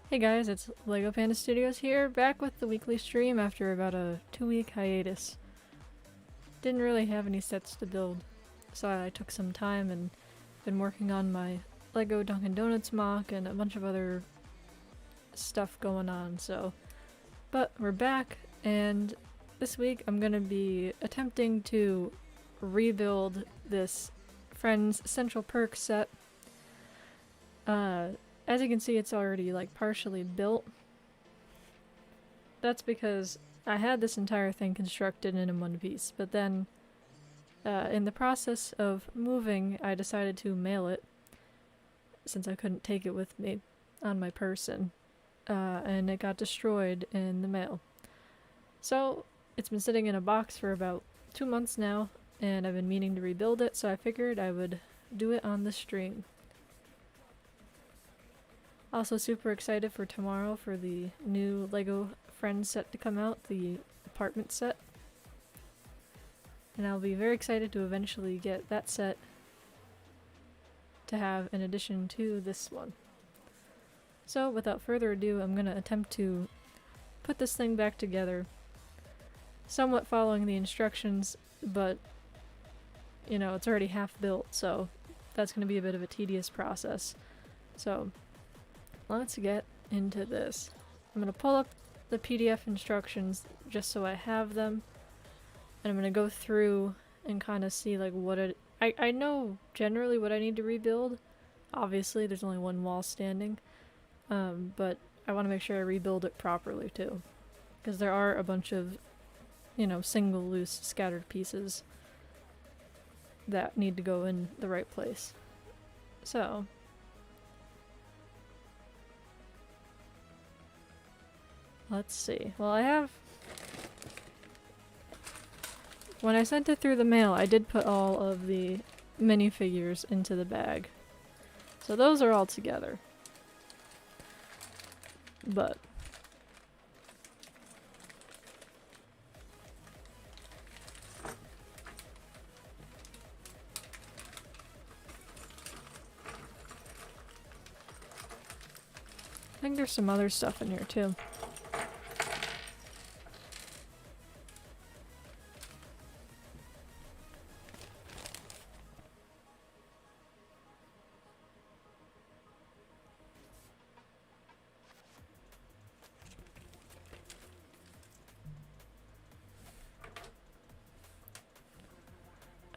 Hey guys, it's Lego Panda Studios here, back with the weekly stream after about a 2-week hiatus. Didn't really have any sets to build, so I took some time and been working on my Lego Dunkin' Donuts mock and a bunch of other stuff going on, But we're back, and this week I'm gonna be attempting to rebuild this Friends Central Perk set. As you can see, it's already like partially built. That's because I had this entire thing constructed in one piece, but then in the process of moving, I decided to mail it since I couldn't take it with me on my person, and it got destroyed in the mail. So it's been sitting in a box for about 2 months now, and I've been meaning to rebuild it, so I figured I would do it on the stream. Also super excited for tomorrow for the new Lego Friends set to come out, the apartment set. And I'll be very excited to eventually get that set to have in addition to this one. So without further ado, I'm going to attempt to put this thing back together, somewhat following the instructions, but you know, it's already half built, so that's going to be a bit of a tedious process. So let's get into this. I'm going to pull up the PDF instructions just so I have them, and I'm going to go through and kind of see like what it... I know generally what I need to rebuild. Obviously there's only one wall standing, but I want to make sure I rebuild it properly too, because there are a bunch of, you know, single loose scattered pieces that need to go in the right place. So let's see. Well, I have... When I sent it through the mail, I did put all of the minifigures into the bag. So those are all together. But I think there's some other stuff in here too.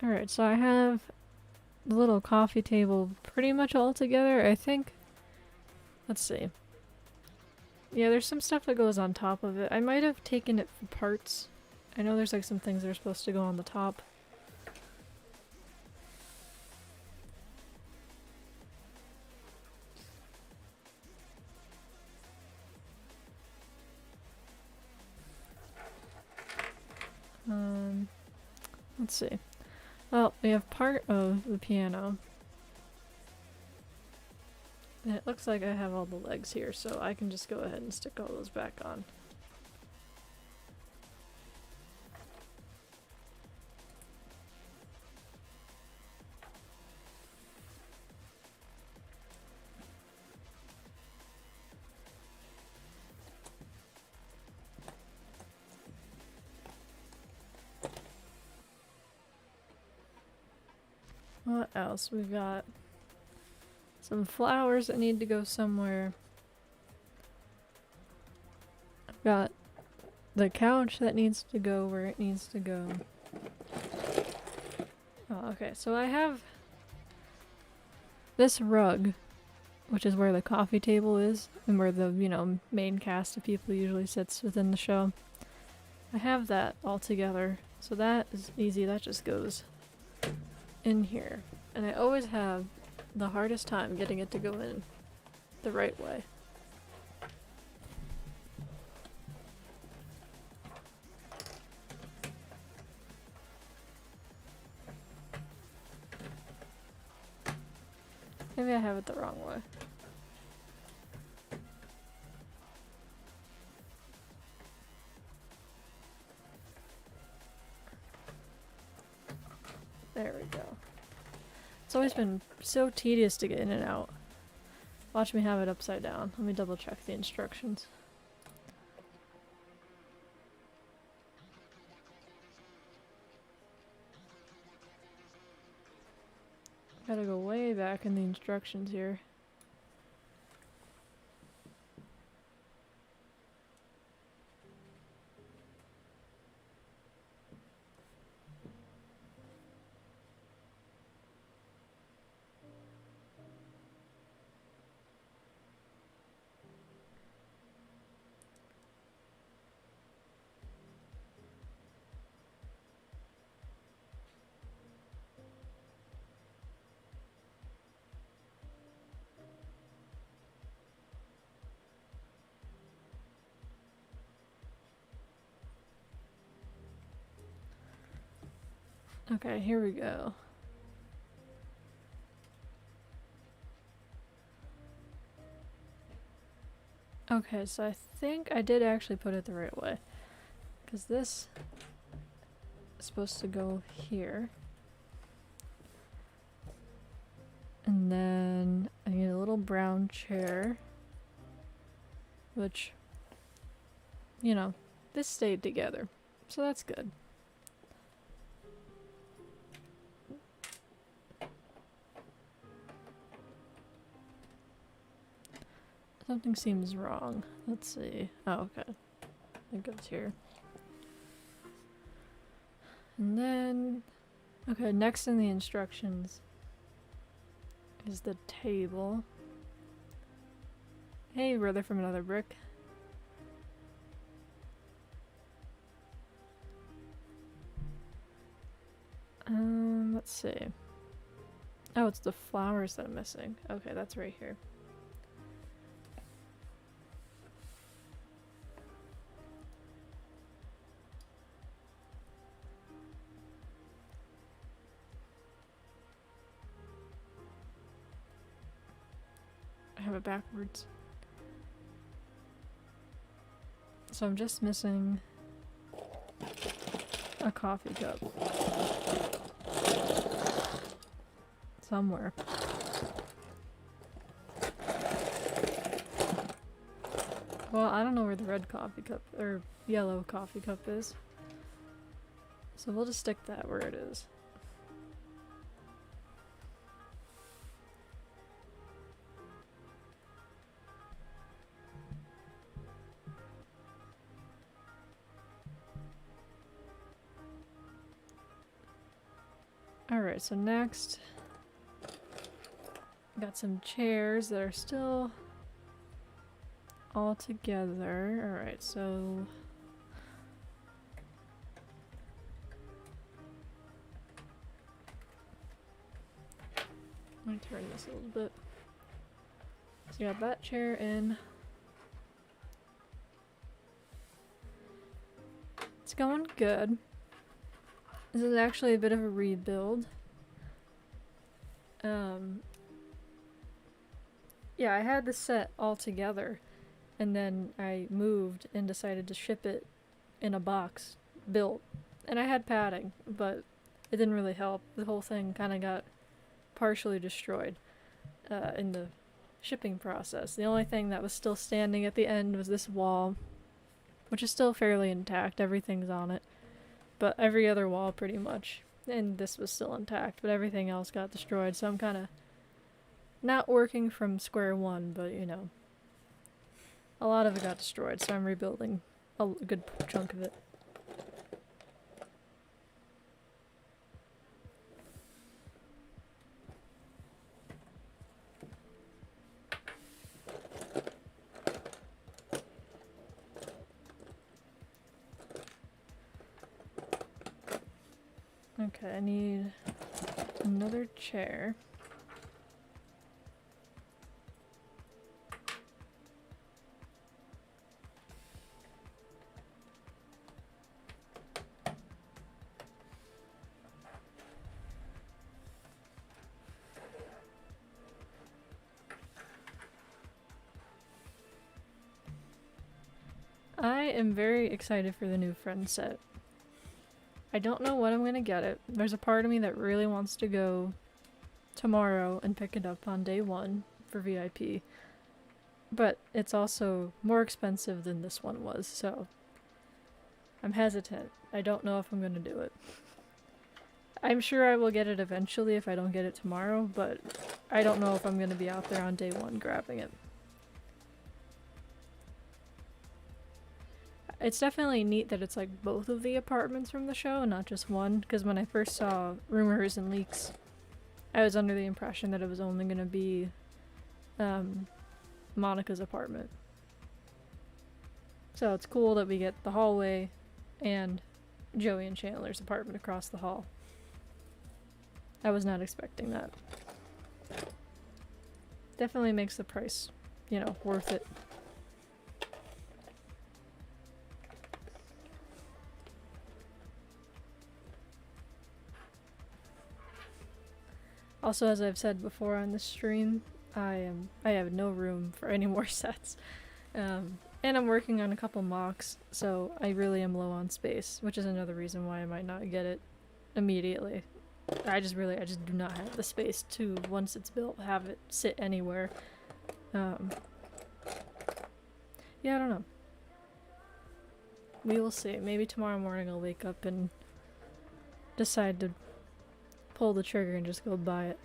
Alright, so I have the little coffee table pretty much all together, I think. Let's see. Yeah, there's some stuff that goes on top of it. I might have taken it for parts. I know there's like some things that are supposed to go on the top. Let's see. Well, we have part of the piano. And it looks like I have all the legs here, so I can just go ahead and stick all those back on. What else? We've got some flowers that need to go somewhere. I've got the couch that needs to go where it needs to go. Oh, okay, so I have this rug, which is where the coffee table is, and where the, you know, main cast of people usually sits within the show. I have that all together, so that is easy, that just goes in here. And I always have the hardest time getting it to go in the right way. Maybe I have it the wrong way. There we go. It's always been so tedious to get in and out. Watch me have it upside down. Let me double check the instructions. Gotta go way back in the instructions here. Okay, here we go. Okay, so I think I did actually put it the right way. Because this is supposed to go here. And then I need a little brown chair. Which, you know, this stayed together. So that's good. Something seems wrong. Let's see. Oh, okay. It goes here. And then, okay, next in the instructions is the table. Hey, brother from another brick. Let's see. Oh, it's the flowers that I'm missing. Okay, that's right here. I have it backwards. So I'm just missing a coffee cup. Somewhere. Well, I don't know where the red coffee cup, or yellow coffee cup is. So we'll just stick that where it is. Alright, so next, got some chairs that are still all together. Alright, so let me turn this a little bit. So you got that chair in. It's going good. This is actually a bit of a rebuild. Yeah, I had this set all together, and then I moved and decided to ship it in a box, built. And I had padding, but it didn't really help. The whole thing kind of got partially destroyed in the shipping process. The only thing that was still standing at the end was this wall, which is still fairly intact. Everything's on it. But every other wall pretty much. And this was still intact, but everything else got destroyed. So I'm kind of not working from square one, but you know, a lot of it got destroyed. So I'm rebuilding a good chunk of it. Okay, I need another chair. I am very excited for the new Friends set. I don't know when I'm gonna get it. There's a part of me that really wants to go tomorrow and pick it up on day one. for VIP. But it's also more expensive than this one was, so I'm hesitant. I don't know if I'm gonna do it. I'm sure I will get it eventually if I don't get it tomorrow, but I don't know if I'm gonna be out there on day one grabbing it. It's definitely neat that it's like both of the apartments from the show, not just one, because when I first saw rumors and leaks, I was under the impression that it was only gonna be Monica's apartment. So it's cool that we get the hallway and Joey and Chandler's apartment across the hall. I was not expecting that. Definitely makes the price, you know, worth it. Also, as I've said before on this stream, I have no room for any more sets. And I'm working on a couple mocks, so I really am low on space, which is another reason why I might not get it immediately. I just do not have the space to, once it's built, have it sit anywhere. Yeah, I don't know. We will see. Maybe tomorrow morning I'll wake up and decide to pull the trigger and just go buy it.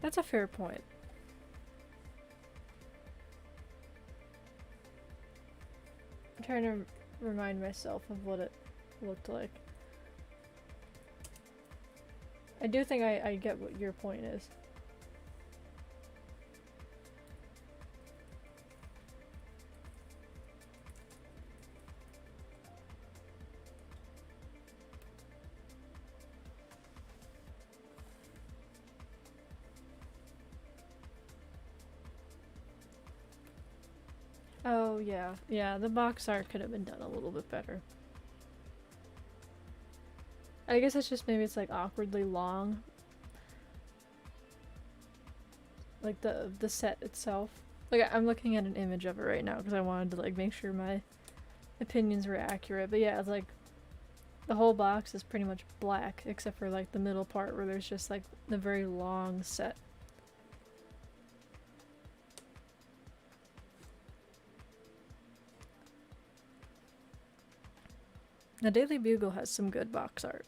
That's a fair point. I'm trying to remind myself of what it looked like. I do think I get what your point is. Oh yeah, yeah, the box art could have been done a little bit better. I guess it's just maybe it's like awkwardly long. Like the set itself. Like I'm looking at an image of it right now because I wanted to like make sure my opinions were accurate. But yeah, it's like the whole box is pretty much black except for like the middle part where there's just like the very long set. The Daily Bugle has some good box art.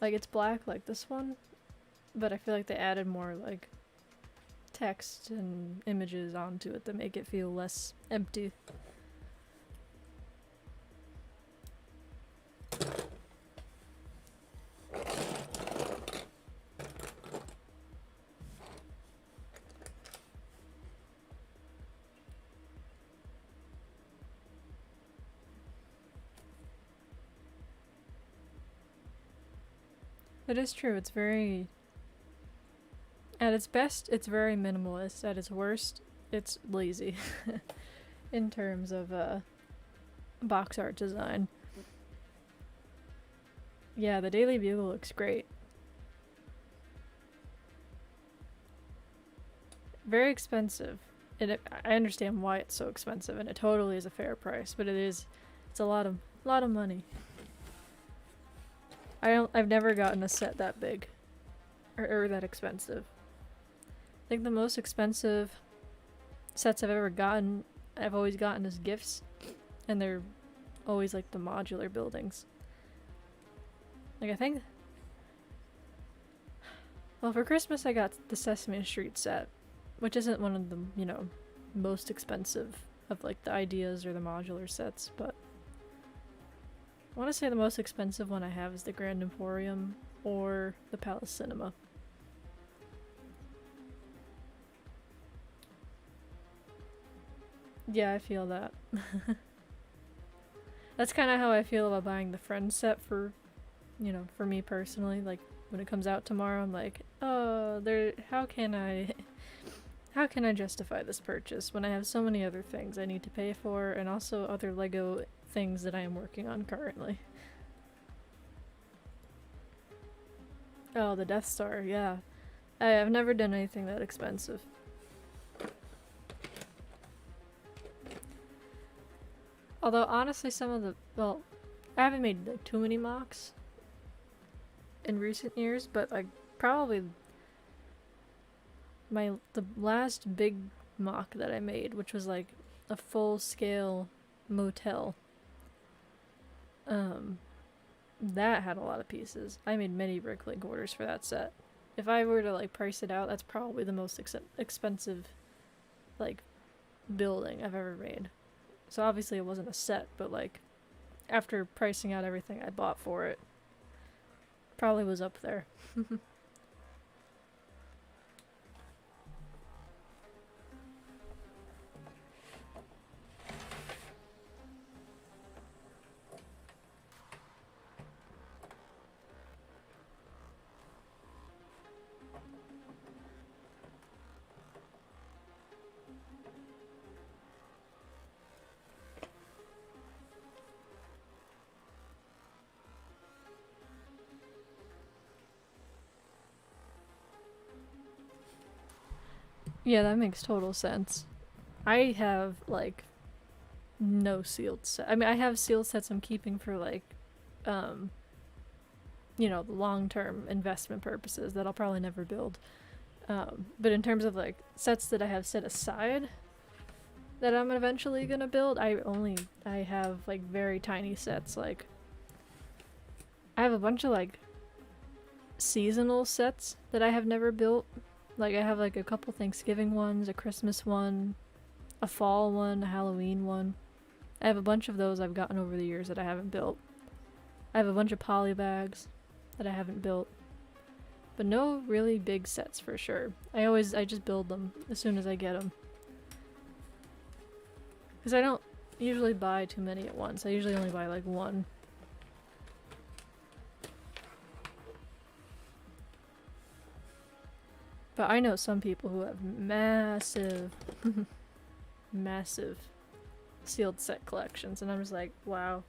Like it's black like this one, but I feel like they added more like text and images onto it that make it feel less empty. It is true, it's very... At its best, it's very minimalist. At its worst, it's lazy. In terms of box art design. Yeah, the Daily Bugle looks great. Very expensive. I understand why it's so expensive, and it totally is a fair price, but it's a lot of money. I've never gotten a set that big. Or that expensive. I think the most expensive sets I've ever gotten, I've always gotten as gifts. And they're always like the modular buildings. Like I think... Well, for Christmas I got the Sesame Street set. Which isn't one of the, you know, most expensive of like the ideas or the modular sets, but... I want to say the most expensive one I have is the Grand Emporium or the Palace Cinema. Yeah, I feel that. That's kind of how I feel about buying the Friends set for, you know, for me personally. Like, when it comes out tomorrow, I'm like, oh, how can I justify this purchase when I have so many other things I need to pay for and also other Lego things that I am working on currently. Oh, the Death Star, yeah. I've never done anything that expensive. Although honestly, some of the, well, I haven't made like too many mocks in recent years, but like probably the last big mock that I made, which was like a full scale motel, that had a lot of pieces. I made many bricklink orders for that set. If I were to like price it out, that's probably the most expensive like building I've ever made. So obviously it wasn't a set, but like after pricing out everything I bought for it, probably was up there. Yeah, that makes total sense. I have like no sealed set. I mean, I have sealed sets I'm keeping for like, long-term investment purposes that I'll probably never build. But in terms of like sets that I have set aside that I'm eventually gonna build, I have like very tiny sets. Like I have a bunch of like seasonal sets that I have never built. Like I have like a couple Thanksgiving ones, a Christmas one, a fall one, a Halloween one. I have a bunch of those I've gotten over the years that I haven't built. I have a bunch of poly bags that I haven't built. But no really big sets for sure. I just build them as soon as I get them. Because I don't usually buy too many at once. I usually only buy like one. But I know some people who have massive, massive sealed set collections, and I'm just like, wow.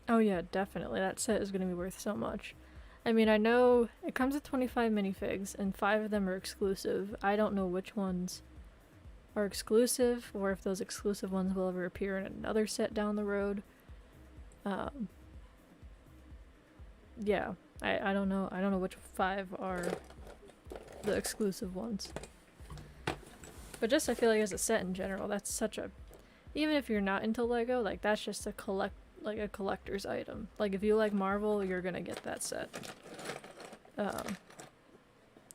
Oh yeah, definitely. That set is going to be worth so much. I mean, I know it comes with 25 minifigs, and 5 of them are exclusive. I don't know which ones are exclusive, or if those exclusive ones will ever appear in another set down the road. Yeah, I don't know. I don't know which 5 are the exclusive ones. But just I feel like as a set in general, that's such a, even if you're not into Lego, like that's just a collector's item. Like if you like Marvel, you're gonna get that set.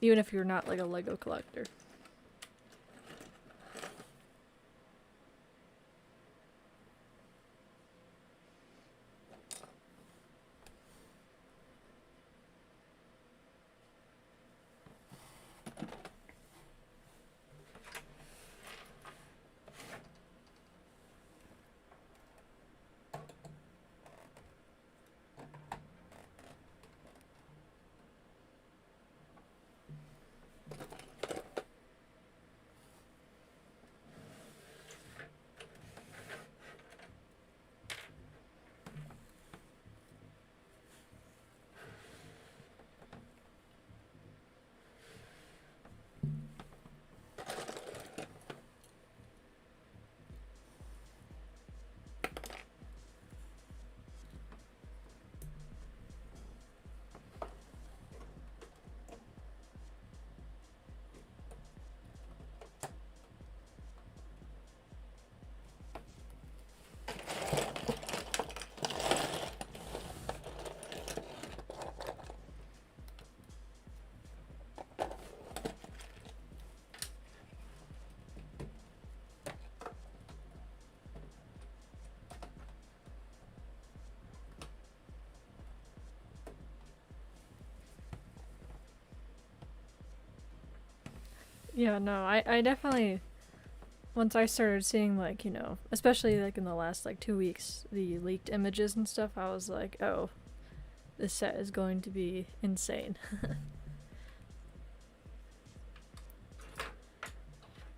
Even if you're not like a Lego collector. Yeah, no, I definitely, once I started seeing like, especially like in the last like 2 weeks, the leaked images and stuff, I was like, oh, this set is going to be insane.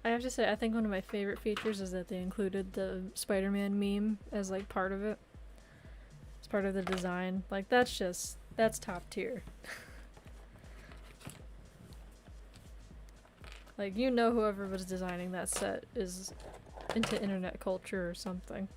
I have to say, I think one of my favorite features is that they included the Spider-Man meme as like part of it. It's part of the design. Like that's top tier. Like, you know, whoever was designing that set is into internet culture or something.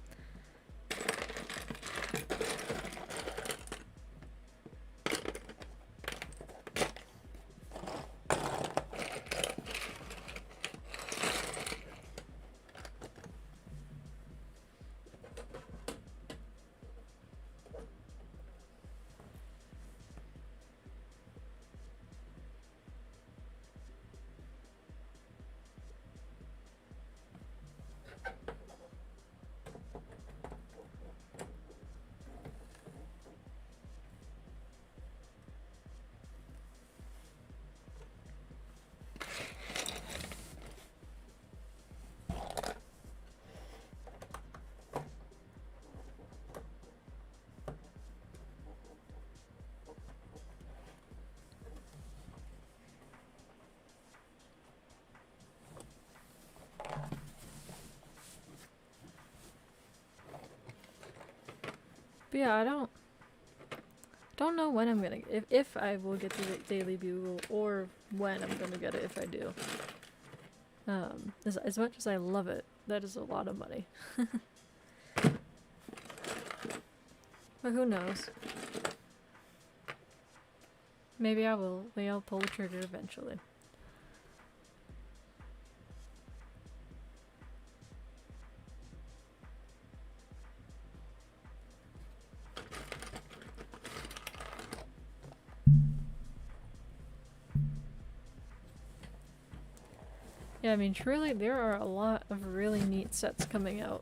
But yeah, I don't know when I'm gonna if I will get the Daily Bugle or when I'm gonna get it if I do. As much as I love it, that is a lot of money. But who knows? Maybe I will. Maybe I'll pull the trigger eventually. Yeah, I mean, truly, there are a lot of really neat sets coming out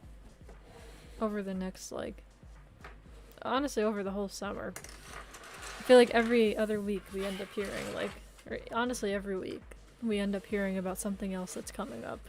over the next, like, honestly, over the whole summer. I feel like every other week we end up hearing, like, or honestly, every week we end up hearing about something else that's coming up.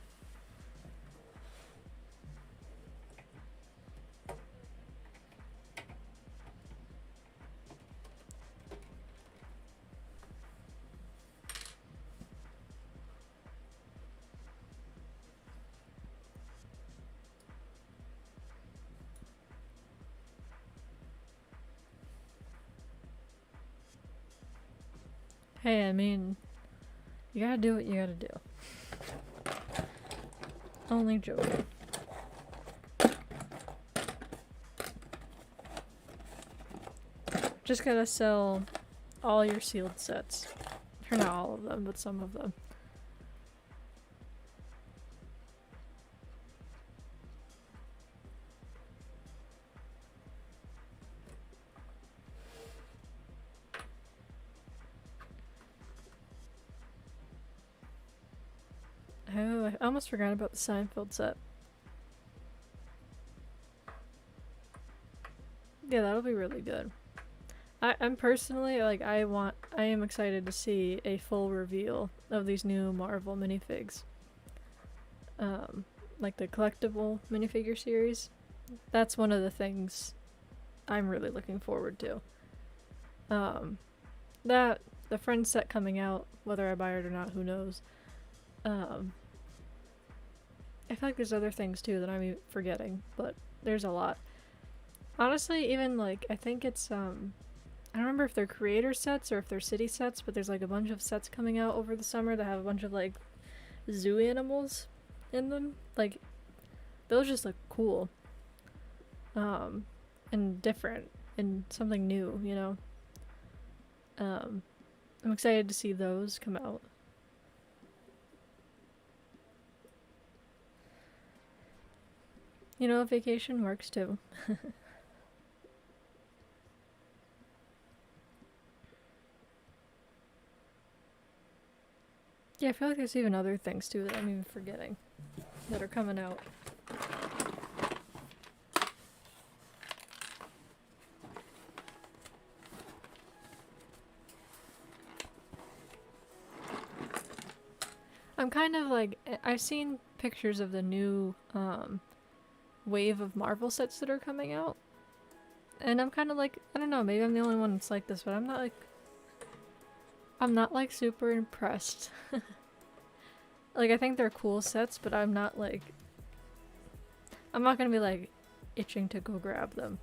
Hey, I mean, you gotta do what you gotta do. Only joking. Just gotta sell all your sealed sets. Or not all of them, but some of them. Oh, I almost forgot about the Seinfeld set. Yeah, that'll be really good. I'm personally, like, I am excited to see a full reveal of these new Marvel minifigs. Like the collectible minifigure series. That's one of the things I'm really looking forward to. The Friends set coming out, whether I buy it or not, who knows. I feel like there's other things too that I'm forgetting, but there's a lot. Honestly, even like, I think it's, I don't remember if they're creator sets or if they're city sets, but there's like a bunch of sets coming out over the summer that have a bunch of like zoo animals in them. Like, those just look cool. And different and something new, you know? I'm excited to see those come out. You know, vacation works too. Yeah, I feel like there's even other things too that I'm even forgetting that are coming out. I'm kind of like, I've seen pictures of the new wave of Marvel sets that are coming out. And I'm kind of like, I don't know, maybe I'm the only one that's like this, but I'm not like super impressed. Like, I think they're cool sets, but I'm not gonna be like itching to go grab them.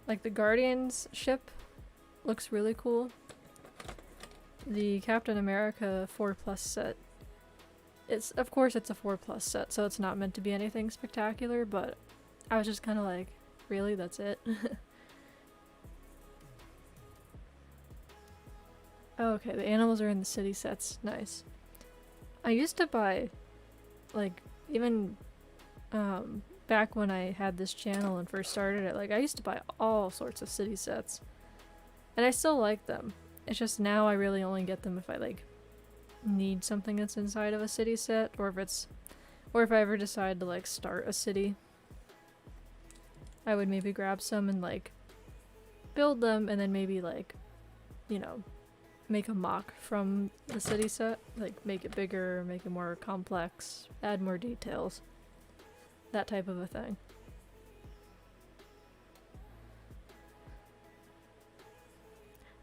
Like the Guardians ship looks really cool. The Captain America 4+ set, of course it's a 4+ set, so it's not meant to be anything spectacular, but I was just kind of like, really, that's it? Oh, okay, the animals are in the city sets, nice. I used to buy, like, even back when I had this channel and first started it, like, I used to buy all sorts of city sets. And I still like them. It's just now I really only get them if I, like, need something that's inside of a city set, or if I ever decide to, like, start a city. I would maybe grab some and, like, build them, and then maybe, like, you know, make a mock from the city set. Like, make it bigger, make it more complex, add more details. That type of a thing.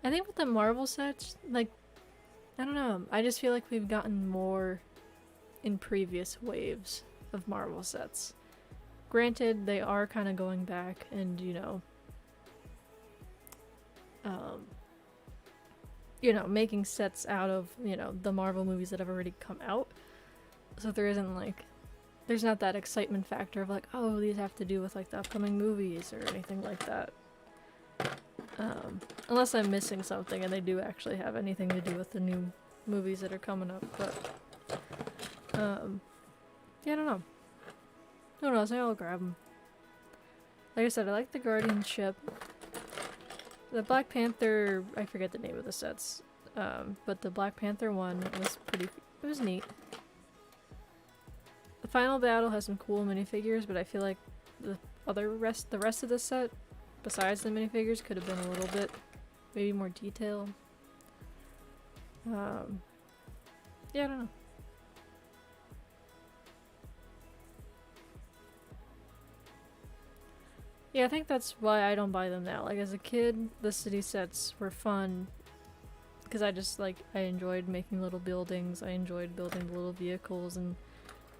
I think with the Marvel sets, like, I don't know, I just feel like we've gotten more in previous waves of Marvel sets. Granted, they are kind of going back and, you know, making sets out of, you know, the Marvel movies that have already come out. So there isn't, like, there's not that excitement factor of, like, oh, these have to do with, like, the upcoming movies or anything like that. Unless I'm missing something and they do actually have anything to do with the new movies that are coming up, but, yeah, I don't know. Who knows, I'll grab them. Like I said, I like the Guardian ship. The Black Panther, I forget the name of the sets, but the Black Panther one was it was neat. The final battle has some cool minifigures, but I feel like the rest of the set, besides the minifigures, could have been a little bit, maybe more detail. Yeah, I don't know. Yeah, I think that's why I don't buy them now. Like, as a kid, the city sets were fun because I enjoyed making little buildings. I enjoyed building the little vehicles and,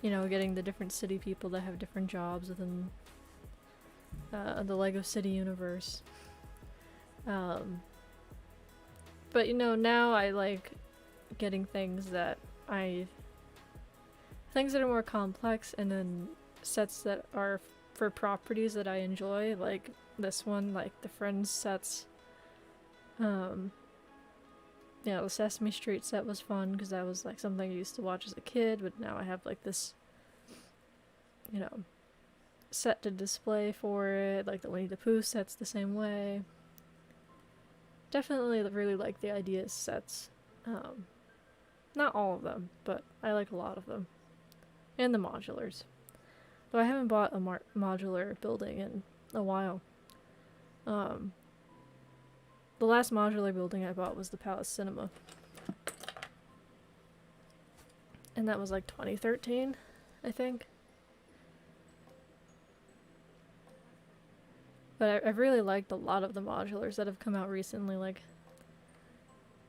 you know, getting the different city people that have different jobs within the LEGO City universe. But, you know, now I like getting things that are more complex, and then sets that are for properties that I enjoy, like this one, like the Friends sets. Yeah, the Sesame Street set was fun because that was like something I used to watch as a kid, but now I have like this, you know, set to display for it. Like the Winnie the Pooh set's the same way. Definitely really like the ideas sets. Not all of them, but I like a lot of them. And the modulars. Though I haven't bought a modular building in a while. The last modular building I bought was the Palace Cinema. And that was like 2013, I think. But I've really liked a lot of the modulars that have come out recently. Like,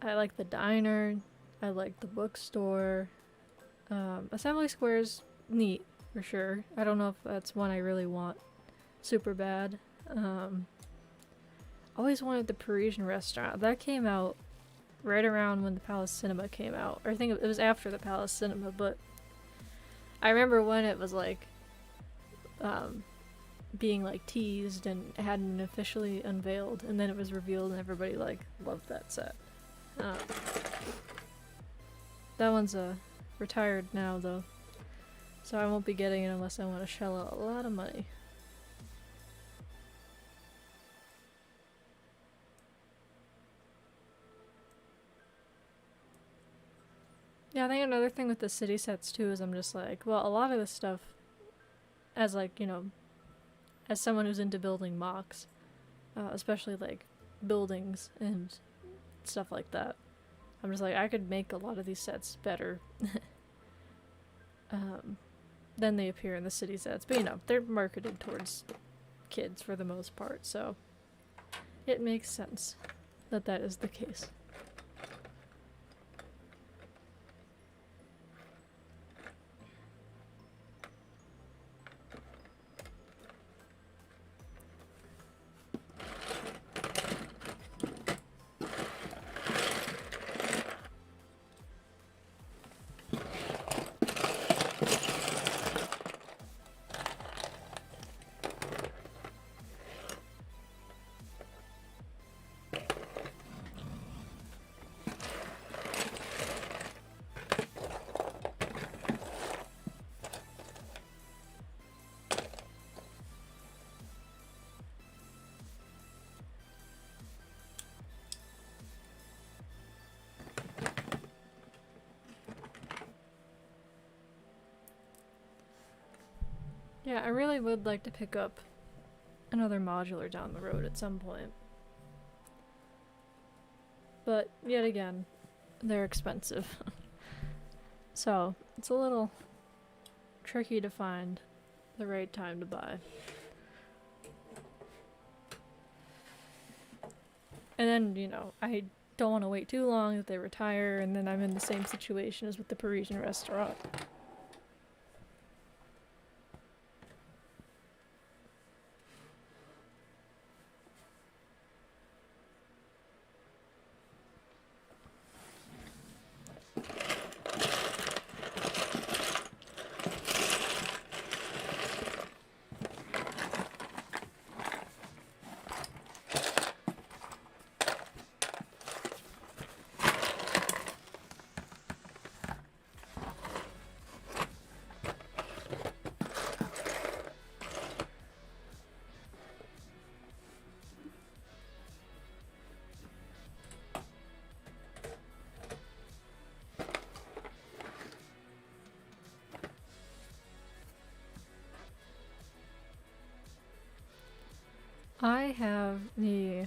I like the diner, I like the bookstore. Assembly Square's neat, for sure. I don't know if that's one I really want super bad. Always wanted the Parisian restaurant. That came out right around when the Palace Cinema came out. Or I think it was after the Palace Cinema, but I remember when it was like being like teased and hadn't been officially unveiled, and then it was revealed and everybody like loved that set. That one's retired now though, so I won't be getting it unless I want to shell out a lot of money. Yeah, I think another thing with the city sets too is I'm just like, well, a lot of this stuff, as like, you know, as someone who's into building mocks, especially like buildings and stuff like that, I'm just like, I could make a lot of these sets better than they appear in the city sets. But you know, they're marketed towards kids for the most part, so it makes sense that that is the case. Yeah, I really would like to pick up another modular down the road at some point. But yet again, they're expensive. So it's a little tricky to find the right time to buy. And then, you know, I don't want to wait too long that they retire, and then I'm in the same situation as with the Parisian restaurant. I have the...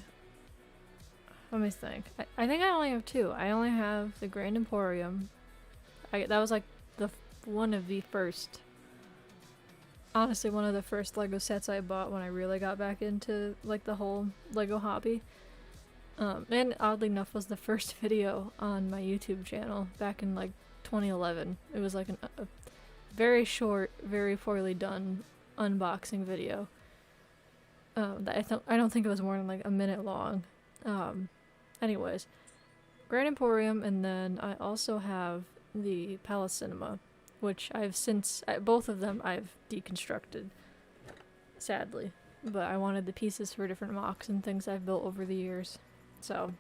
Let me think. I think I only have two. I only have the Grand Emporium. That was like one of the first... Honestly, one of the first LEGO sets I bought when I really got back into like the whole LEGO hobby. And oddly enough was the first video on my YouTube channel back in like 2011. It was like a very short, very poorly done unboxing video. That I don't think it was more than like a minute long. Anyways, Grand Emporium, and then I also have the Palace Cinema, which both of them I've deconstructed, sadly. But I wanted the pieces for different mocks and things I've built over the years. So,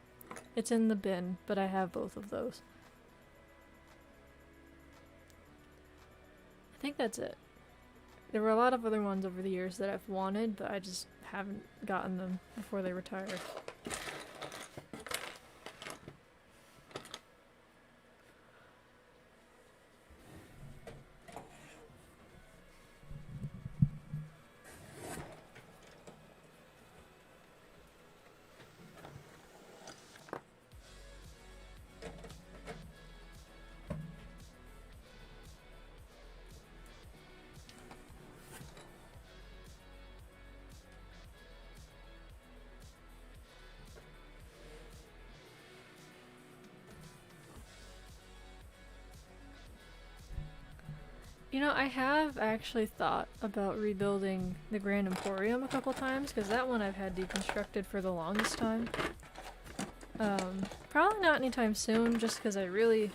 it's in the bin, but I have both of those. I think that's it. There were a lot of other ones over the years that I've wanted, but I just haven't gotten them before they retire. You know, I have actually thought about rebuilding the Grand Emporium a couple times, because that one I've had deconstructed for the longest time. Probably not anytime soon, just because I really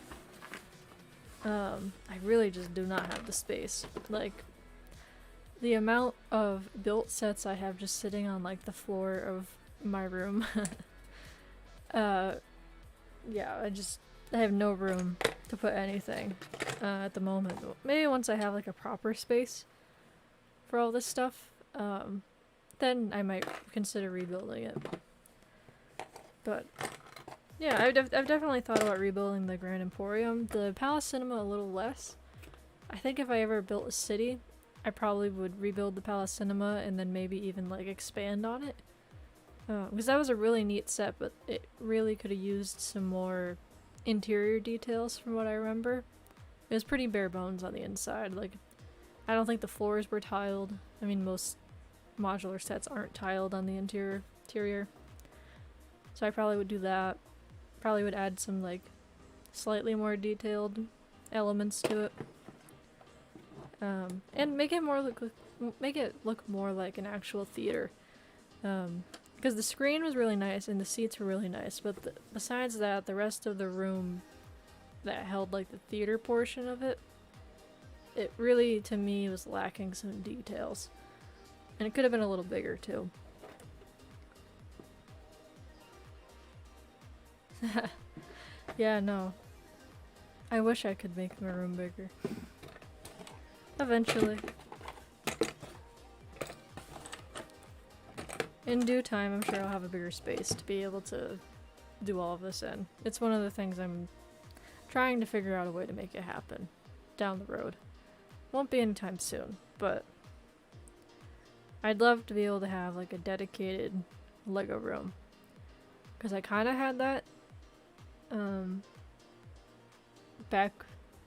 just do not have the space. Like, the amount of built sets I have just sitting on, like, the floor of my room. Yeah, I have no room to put anything at the moment. Maybe once I have like a proper space for all this stuff, then I might consider rebuilding it. But yeah, I've definitely thought about rebuilding the Grand Emporium. The Palace Cinema a little less. I think if I ever built a city, I probably would rebuild the Palace Cinema and then maybe even like expand on it. Because that was a really neat set, but it really could have used some more interior details from what I remember. It was pretty bare bones on the inside. Like, I don't think the floors were tiled. I mean, most modular sets aren't tiled on the interior. So I probably would do that. Probably would add some like slightly more detailed elements to it. And make it look more like an actual theater. Because the screen was really nice and the seats were really nice, but besides that, the rest of the room that held like the theater portion of it, it really, to me, was lacking some details. And it could have been a little bigger too. Yeah, no. I wish I could make my room bigger. Eventually. In due time, I'm sure I'll have a bigger space to be able to do all of this in. It's one of the things I'm trying to figure out a way to make it happen down the road. Won't be anytime soon, but I'd love to be able to have like a dedicated Lego room. Because I kind of had that back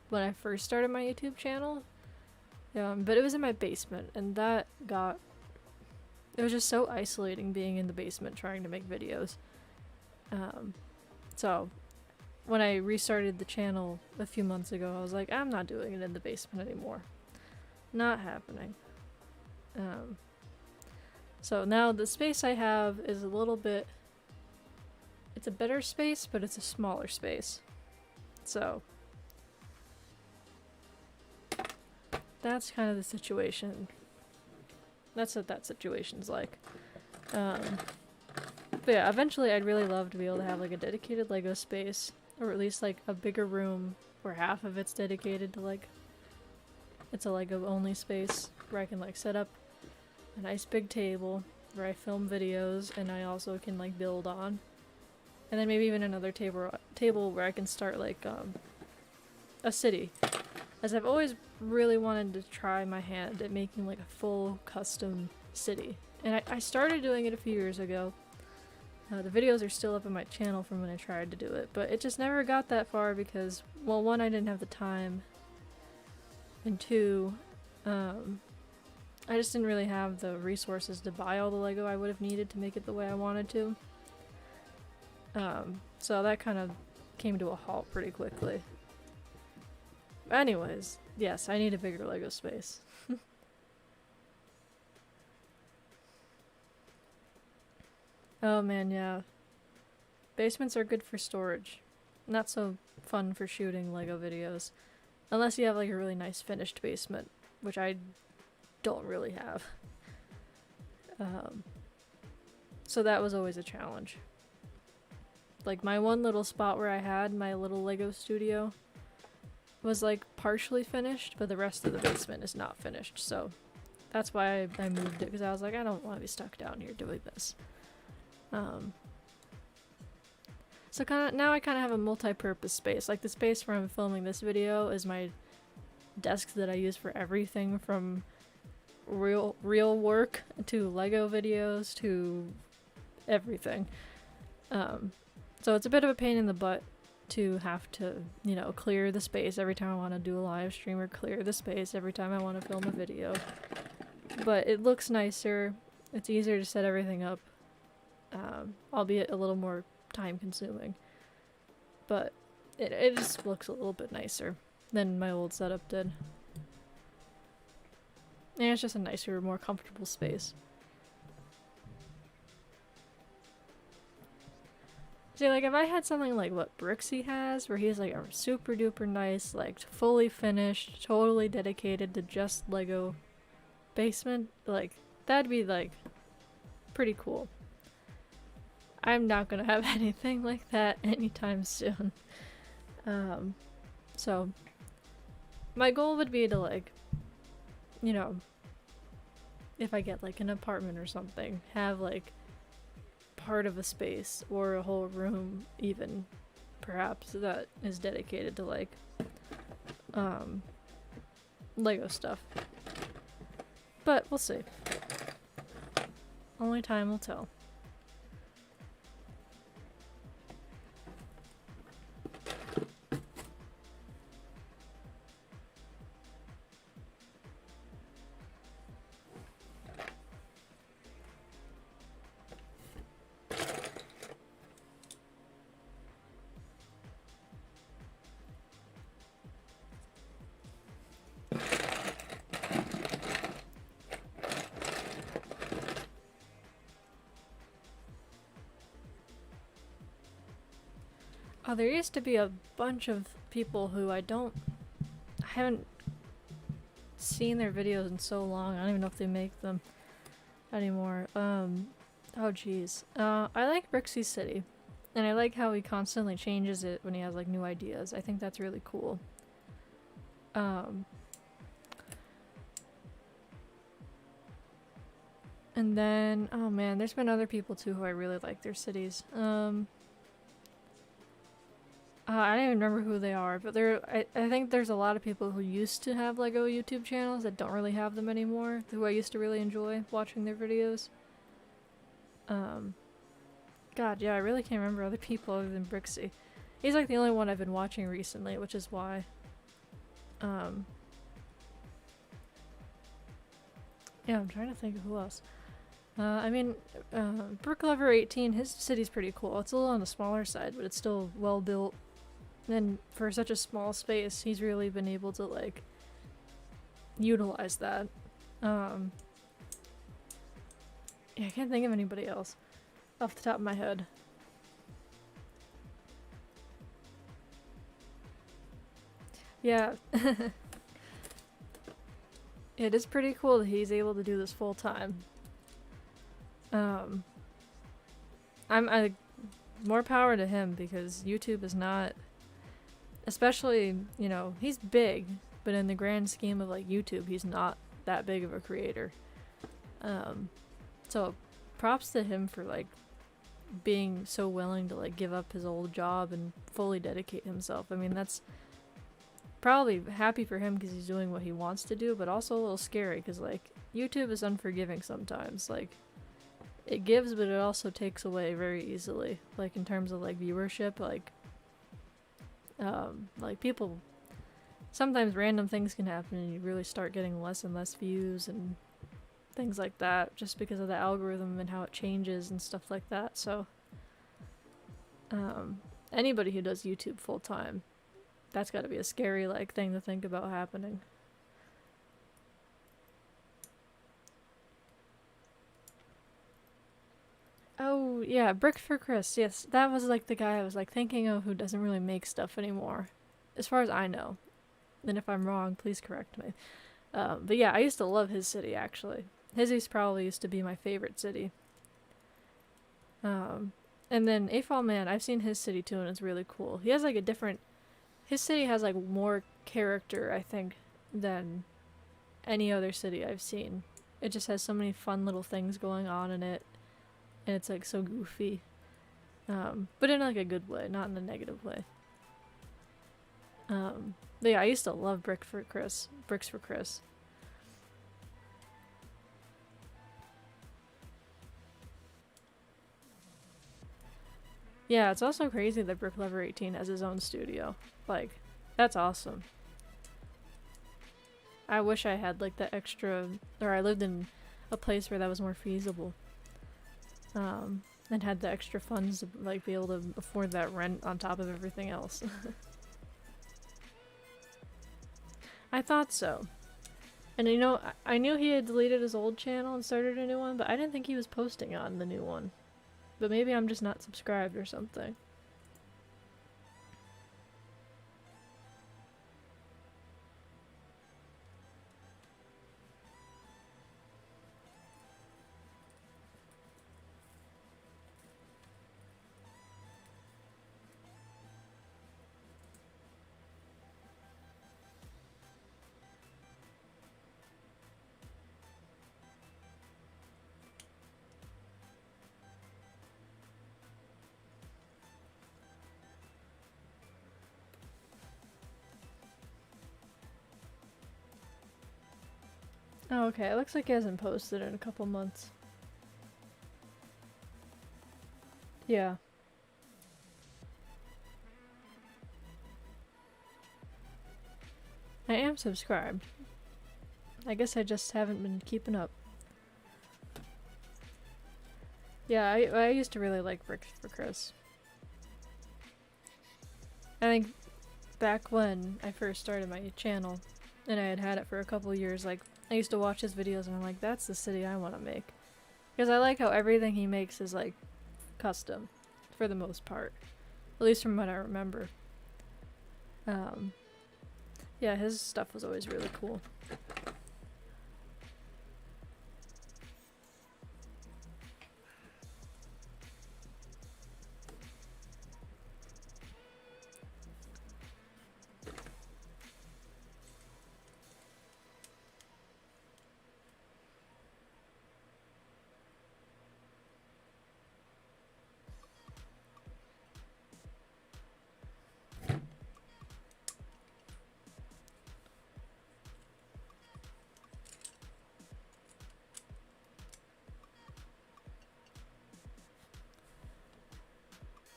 when I first started my YouTube channel. But it was in my basement, and it was just so isolating being in the basement trying to make videos. So when I restarted the channel a few months ago, I was like, I'm not doing it in the basement anymore. Not happening. So now the space I have is a little bit, it's a better space, but it's a smaller space. So that's kind of the situation. That's what that situation's like. But yeah, eventually I'd really love to be able to have like a dedicated Lego space, or at least like a bigger room where half of it's dedicated to like, it's a Lego only space where I can like set up a nice big table where I film videos and I also can like build on. And then maybe even another table where I can start like a city. As I've always really wanted to try my hand at making like a full custom city. And I started doing it a few years ago. The videos are still up on my channel from when I tried to do it, but it just never got that far because, well, one, I didn't have the time, and two, I just didn't really have the resources to buy all the Lego I would have needed to make it the way I wanted to. So that kind of came to a halt pretty quickly. Anyways, yes, I need a bigger Lego space. Oh man, yeah. Basements are good for storage. Not so fun for shooting Lego videos. Unless you have like a really nice finished basement, which I don't really have. So that was always a challenge. Like my one little spot where I had my little Lego studio was like partially finished, but the rest of the basement is not finished, so that's why I moved it, because I was like, I don't want to be stuck down here doing this. So now I kind of have a multi-purpose space. Like the space where I'm filming this video is my desk that I use for everything from real work to Lego videos to everything. So it's a bit of a pain in the butt to have to, you know, clear the space every time I want to do a live stream, or clear the space every time I want to film a video. But it looks nicer. It's easier to set everything up. Albeit a little more time consuming. But it just looks a little bit nicer than my old setup did. And it's just a nicer, more comfortable space. See, like, if I had something like what Brixie has, where he's like a super duper nice, like, fully finished, totally dedicated to just Lego basement, like, that'd be, like, pretty cool. I'm not gonna have anything like that anytime soon. So, my goal would be to, like, you know, if I get, like, an apartment or something, have, like, part of a space or a whole room even perhaps that is dedicated to like Lego stuff, but we'll see. Only time will tell. Oh, there used to be a bunch of people who I haven't seen their videos in so long. I don't even know if they make them anymore. Oh jeez. I like Brixie's City, and I like how he constantly changes it when he has like new ideas. I think that's really cool. And then, oh man, there's been other people too who I really like their cities. I don't even remember who they are, but I think there's a lot of people who used to have Lego YouTube channels that don't really have them anymore, who I used to really enjoy watching their videos. God, yeah, I really can't remember other people other than Brixie. He's like the only one I've been watching recently, which is why. Yeah, I'm trying to think of who else. I mean, Brook Lover 18, his city's pretty cool. It's a little on the smaller side, but it's still well built. And for such a small space, he's really been able to, like, utilize that. Yeah, I can't think of anybody else off the top of my head. Yeah. It is pretty cool that he's able to do this full time. I'm more power to him, because YouTube is not, especially, you know, he's big, but in the grand scheme of like YouTube, he's not that big of a creator. So props to him for like being so willing to like give up his old job and fully dedicate himself. I mean, that's probably happy for him because he's doing what he wants to do, but also a little scary because like YouTube is unforgiving sometimes. Like, it gives, but it also takes away very easily. Like in terms of like viewership, like people, sometimes random things can happen and you really start getting less and less views and things like that just because of the algorithm and how it changes and stuff like that. So anybody who does YouTube full time, that's got to be a scary like thing to think about happening. Oh yeah, Brick for Chris. Yes, that was like the guy I was like thinking of who doesn't really make stuff anymore, as far as I know. And if I'm wrong, please correct me. But yeah, I used to love his city actually. His East probably used to be my favorite city. And then AFOL Man, I've seen his city too, and it's really cool. He has like a different. His city has like more character, I think, than any other city I've seen. It just has so many fun little things going on in it, and it's like so goofy. But in like a good way, not in a negative way. But yeah, I used to love Bricks for Chris. Yeah, it's also crazy that Brick Lover 18 has his own studio. Like, that's awesome. I wish I had like the extra, or I lived in a place where that was more feasible. And had the extra funds to like be able to afford that rent on top of everything else. I thought so. And you know, I knew he had deleted his old channel and started a new one, but I didn't think he was posting on the new one. But maybe I'm just not subscribed or something. Oh, okay. It looks like he hasn't posted in a couple months. Yeah. I am subscribed. I guess I just haven't been keeping up. Yeah, I used to really like Bricks for Chris. I think back when I first started my channel, and I had it for a couple years, like, I used to watch his videos and I'm like, that's the city I want to make. Because I like how everything he makes is, like, custom, for the most part. At least from what I remember. Yeah, his stuff was always really cool.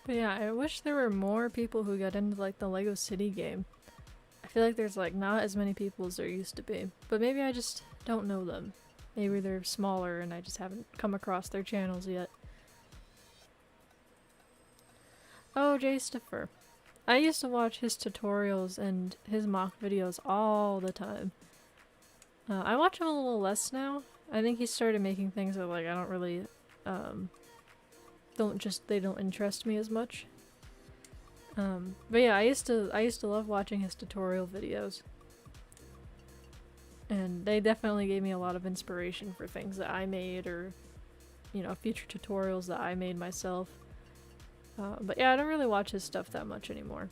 But yeah, I wish there were more people who got into like the Lego City game. I feel like there's like not as many people as there used to be. But maybe I just don't know them. Maybe they're smaller and I just haven't come across their channels yet. Oh, Jay Stiffer. I used to watch his tutorials and his mock videos all the time. I watch him a little less now. I think he started making things that like I don't really they don't interest me as much. But yeah, I used to love watching his tutorial videos. And they definitely gave me a lot of inspiration for things that I made or, you know, future tutorials that I made myself. But yeah, I don't really watch his stuff that much anymore.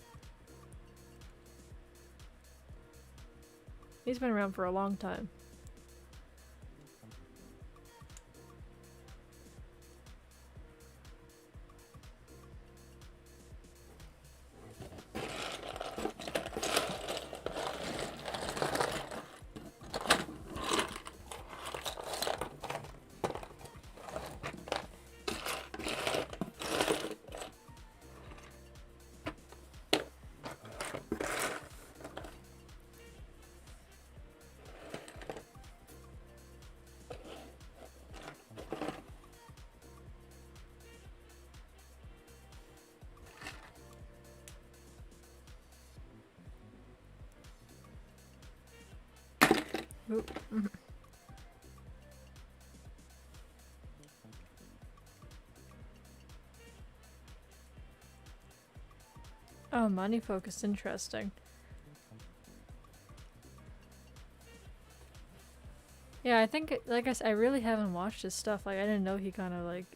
He's been around for a long time. Oop. Oh, money focus, interesting. Yeah, I think, like I said, I really haven't watched his stuff. Like, I didn't know he kind of, like,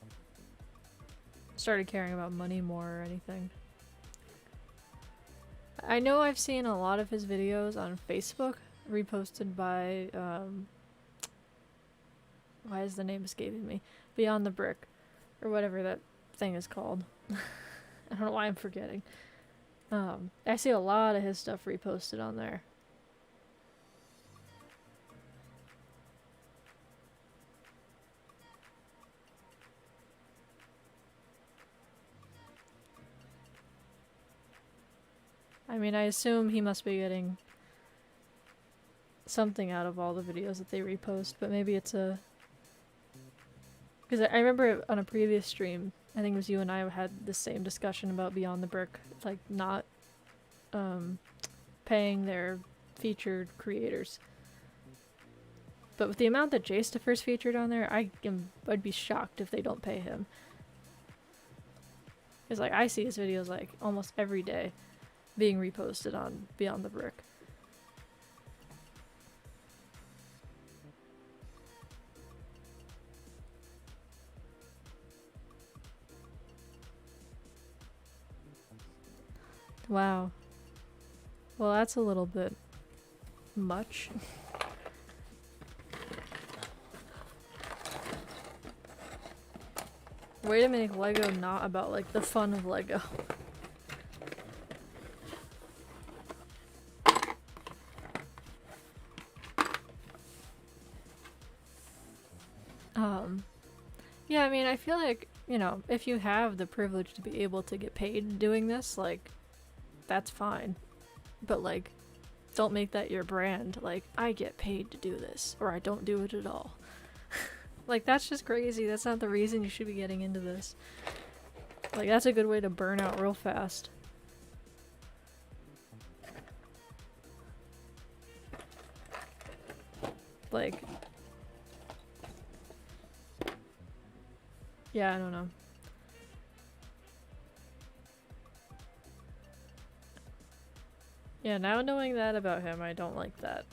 started caring about money more or anything. I know I've seen a lot of his videos on Facebook, reposted by, why is the name escaping me? Beyond the Brick, or whatever that thing is called. I don't know why I'm forgetting. I see a lot of his stuff reposted on there. I mean, I assume he must be getting something out of all the videos that they repost, but maybe it's a... Because I remember on a previous stream, I think it was you and I had the same discussion about Beyond the Brick, like not paying their featured creators. But with the amount that Jay Stiffer's featured on there, I'd be shocked if they don't pay him. Because like I see his videos like almost every day being reposted on Beyond the Brick. Wow. Well, that's a little bit much. Way to make Lego not about like the fun of Lego. Yeah, I mean, I feel like, you know, if you have the privilege to be able to get paid doing this, like, that's fine. But, like, don't make that your brand. Like, I get paid to do this, or I don't do it at all. Like, that's just crazy. That's not the reason you should be getting into this. Like, that's a good way to burn out real fast. Like... Yeah, I don't know. Yeah, now knowing that about him, I don't like that.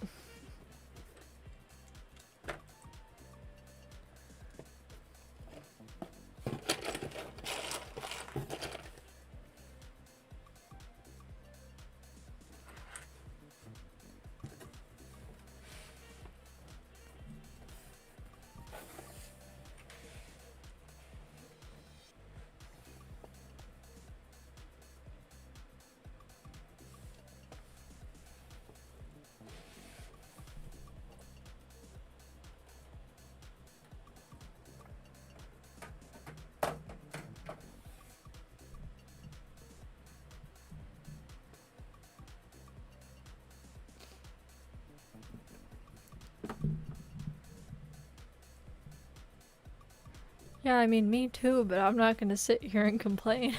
Yeah, I mean, me too, but I'm not gonna sit here and complain.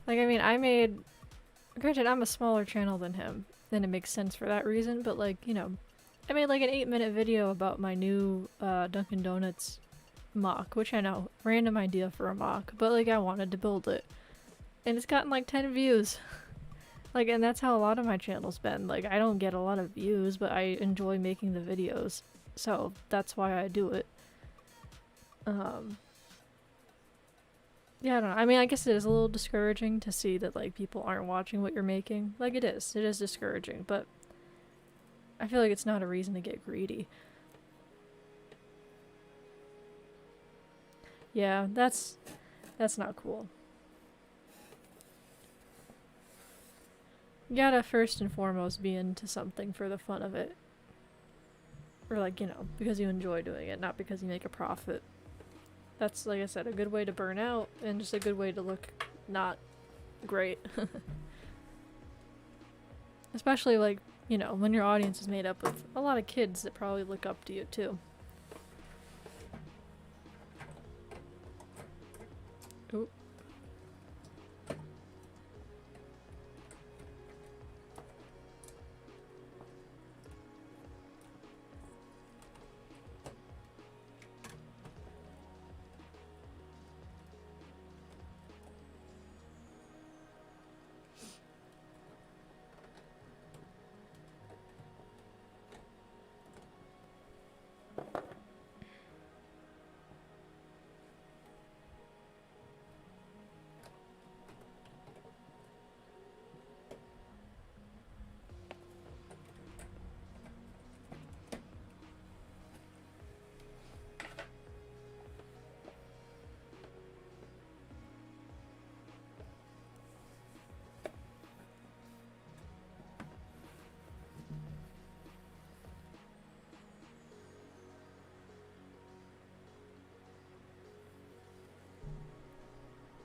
Like, I mean, granted, I'm a smaller channel than him, and it makes sense for that reason, but like, you know, I made like an 8-minute video about my new Dunkin' Donuts mock, which I know, random idea for a mock, but like I wanted to build it. And it's gotten like 10 views. Like, and that's how a lot of my channel's been. Like, I don't get a lot of views, but I enjoy making the videos. So that's why I do it. Yeah, I don't know. I mean, I guess it is a little discouraging to see that like people aren't watching what you're making. Like it is discouraging, but I feel like it's not a reason to get greedy. Yeah, that's not cool. You gotta first and foremost be into something for the fun of it. Or like, you know, because you enjoy doing it, not because you make a profit. That's, like I said, a good way to burn out and just a good way to look not great. Especially like, you know, when your audience is made up of a lot of kids that probably look up to you too. Ooh.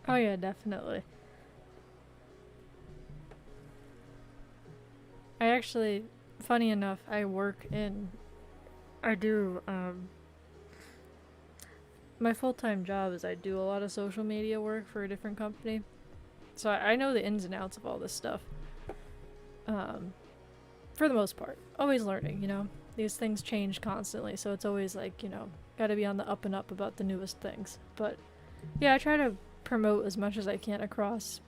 Oh yeah, definitely. I actually, funny enough, I do, my full-time job is I do a lot of social media work for a different company. So I know the ins and outs of all this stuff. For the most part. Always learning, you know? These things change constantly, so it's always like, you know, gotta be on the up and up about the newest things. But yeah, I try to promote as much as I can across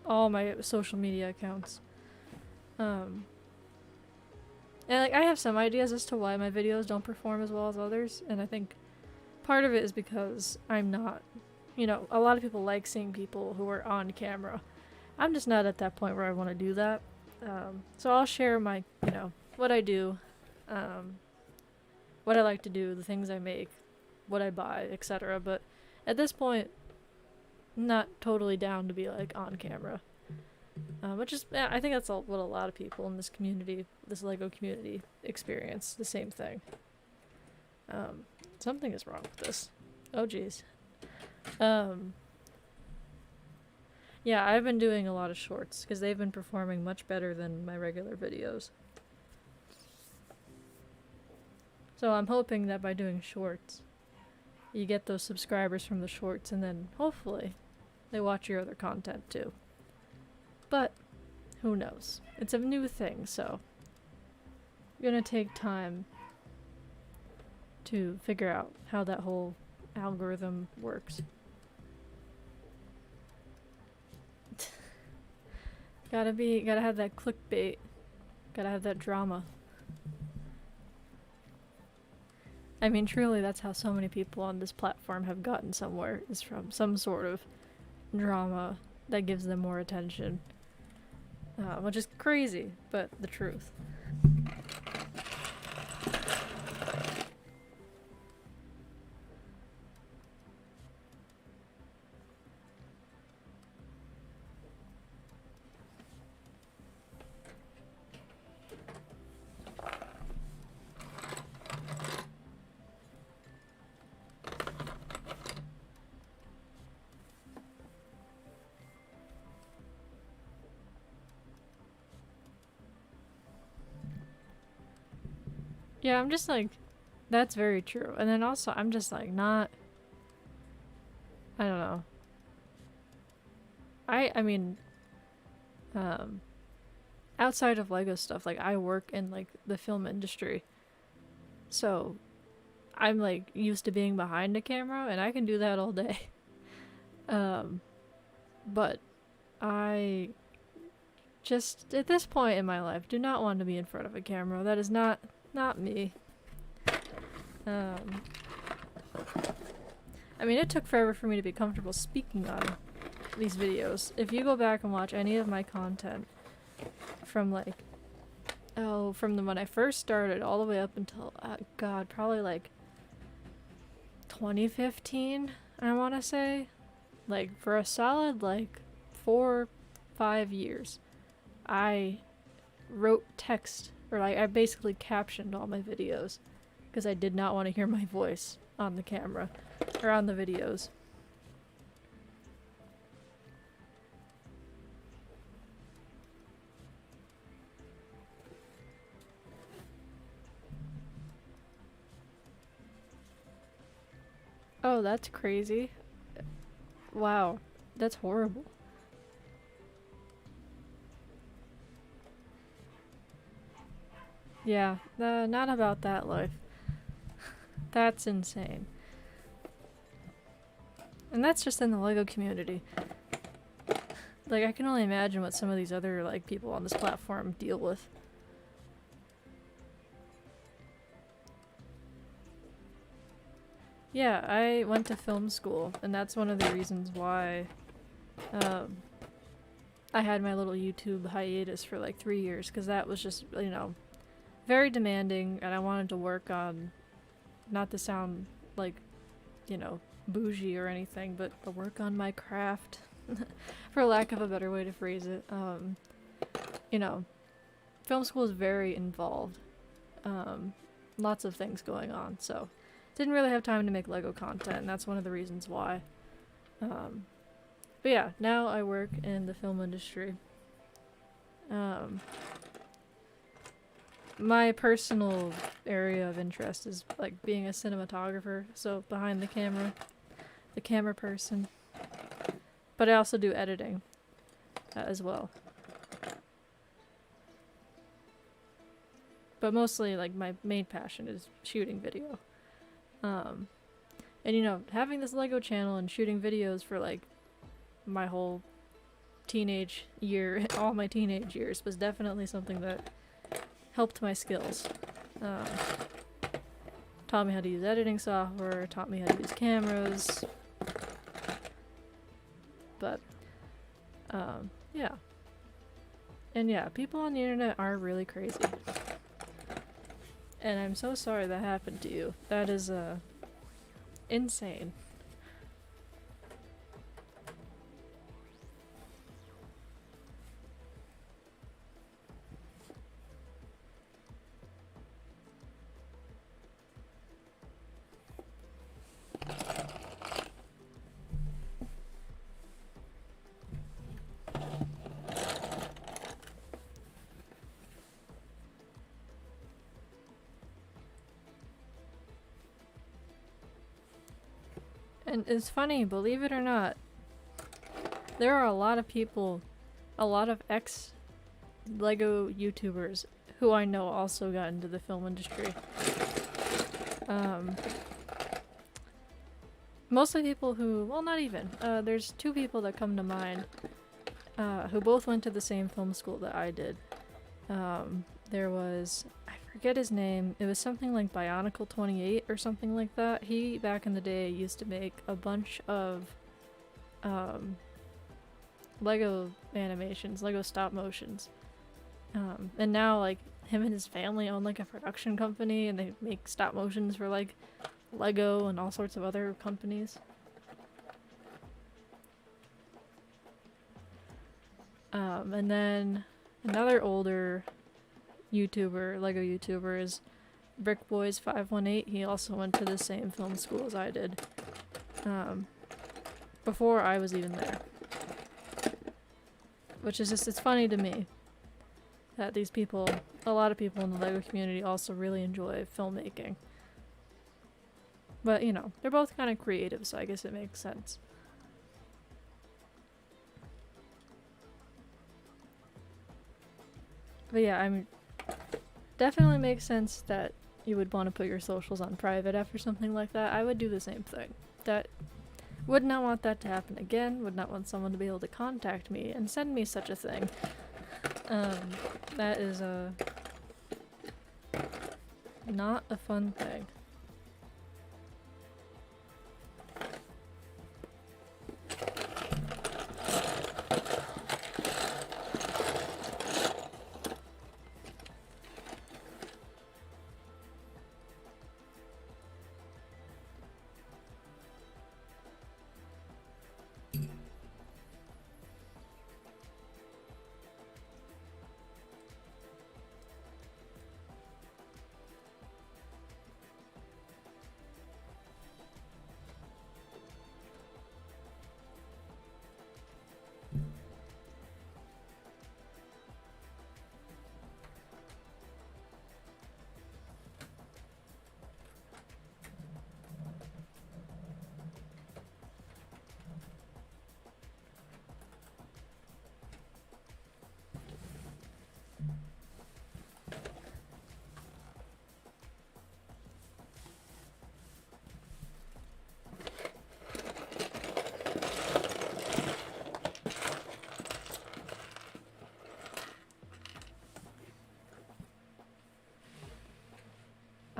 all my social media accounts. And like I have some ideas as to why my videos don't perform as well as others, and I think part of it is because I'm not, you know, a lot of people like seeing people who are on camera. I'm just not at that point where I want to do that. So I'll share my, you know, what I do, what I like to do, the things I make, what I buy, etc. But at this point, not totally down to be like on camera. Which is, yeah, I think that's what a lot of people in this community, this LEGO community, experience. The same thing. Something is wrong with this. Oh, geez. Yeah, I've been doing a lot of shorts because they've been performing much better than my regular videos. So I'm hoping that by doing shorts, you get those subscribers from the shorts and then hopefully they watch your other content too. But who knows? It's a new thing, so gonna take time to figure out how that whole algorithm works. Gotta have that clickbait. Gotta have that drama. I mean, truly, that's how so many people on this platform have gotten somewhere, is from some sort of drama that gives them more attention. Which is crazy, but the truth. Yeah, I'm just like, That's very true. And then also, I'm just like not. I don't know. I mean, um, outside of Lego stuff, like I work in like the film industry, so I'm like used to being behind a camera, and I can do that all day. Um, but I just at this point in my life do not want to be in front of a camera. That is not me. Um, I mean, it took forever for me to be comfortable speaking on these videos. If you go back and watch any of my content from like, from when I first started all the way up until, God, probably like 2015, I want to say. Like, for a solid like 4-5 years, I wrote text, or like I basically captioned all my videos because I did not want to hear my voice on the camera or on the videos. Oh, that's crazy. Wow, that's horrible. Yeah, not about that life. That's insane. And that's just in the LEGO community. Like, I can only imagine what some of these other, like, people on this platform deal with. Yeah, I went to film school, and that's one of the reasons why, I had my little YouTube hiatus for like 3 years, because that was just, you know, very demanding, and I wanted to work on, not to sound like, you know, bougie or anything, but to work on my craft, for lack of a better way to phrase it. You know, film school is very involved. Lots of things going on, so didn't really have time to make LEGO content, and that's one of the reasons why. But yeah, now I work in the film industry. My personal area of interest is like being a cinematographer, so behind the camera person. But I also do editing as well. But mostly, like, my main passion is shooting video. And you know, having this LEGO channel and shooting videos for like my whole teenage year, all my teenage years, was definitely something that helped my skills. Taught me how to use editing software, taught me how to use cameras. But, yeah. And yeah, people on the internet are really crazy. And I'm so sorry that happened to you. That is, insane. And it's funny, believe it or not, there are a lot of people, a lot of ex-LEGO YouTubers who I know also got into the film industry. Mostly people who, well, not even. There's 2 people that come to mind who both went to the same film school that I did. There was, I forget his name, it was something like Bionicle 28 or something like that. He, back in the day, used to make a bunch of LEGO animations, LEGO stop motions. And now, like, him and his family own like a production company, and they make stop motions for like LEGO and all sorts of other companies. And then another older YouTuber, LEGO YouTuber, is BrickBoys518. He also went to the same film school as I did. Before I was even there. Which is just, it's funny to me that these people, a lot of people in the LEGO community also really enjoy filmmaking. But, you know, they're both kind of creative, so I guess it makes sense. But yeah, I mean, definitely makes sense that you would want to put your socials on private after something like that. I would do the same thing. That would not want that to happen again, would not want someone to be able to contact me and send me such a thing. That is not a fun thing.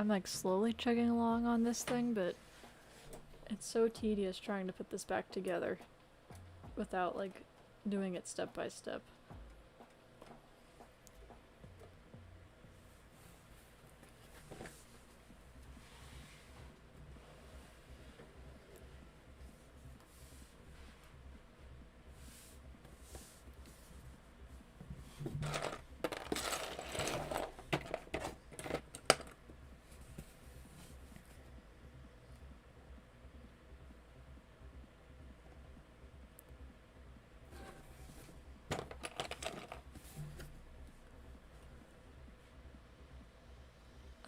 I'm like slowly chugging along on this thing, but it's so tedious trying to put this back together without like doing it step by step.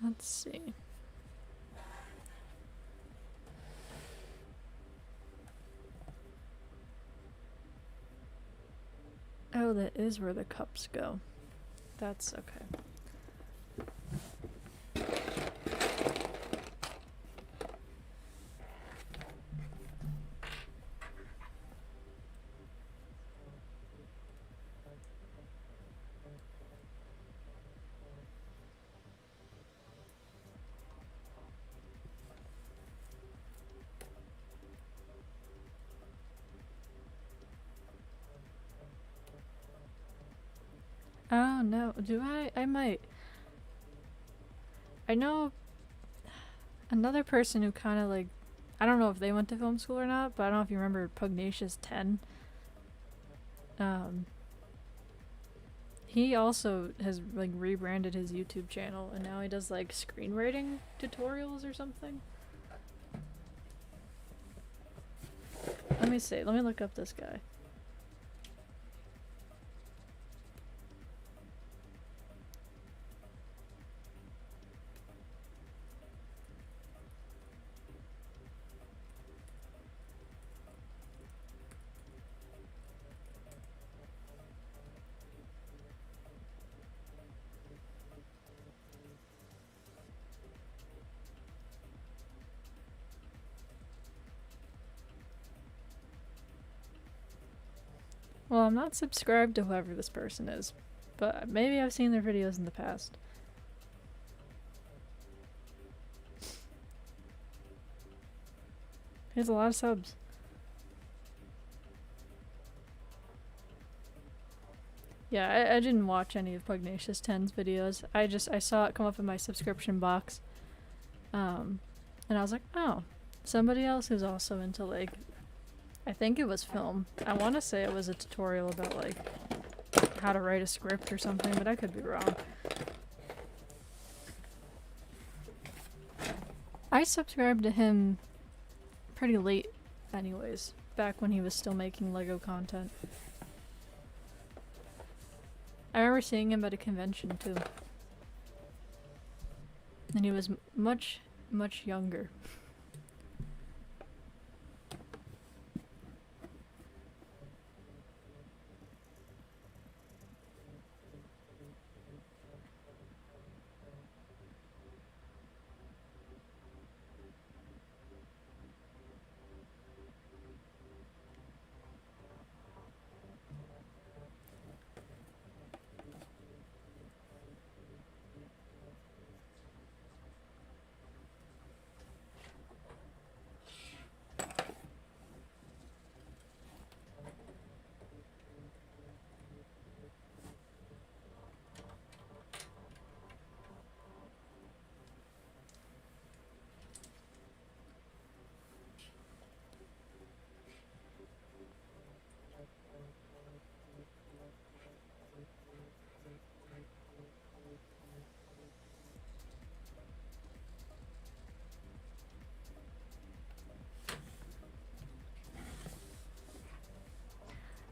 Let's see. Oh, that is where the cups go. That's okay. Oh no, do I? I might. I know another person who kind of like, I don't know if they went to film school or not, but I don't know if you remember Pugnacious 10. He also has like rebranded his YouTube channel and now he does like screenwriting tutorials or something. Let me see, let me look up this guy. Well, I'm not subscribed to whoever this person is, but maybe I've seen their videos in the past. He has a lot of subs. Yeah, I didn't watch any of Pugnacious 10's videos. I saw it come up in my subscription box. And I was like, oh, somebody else who's also into like, I think it was film. I want to say it was a tutorial about like how to write a script or something, but I could be wrong. I subscribed to him pretty late anyways, back when he was still making Lego content. I remember seeing him at a convention too. And he was much, much younger.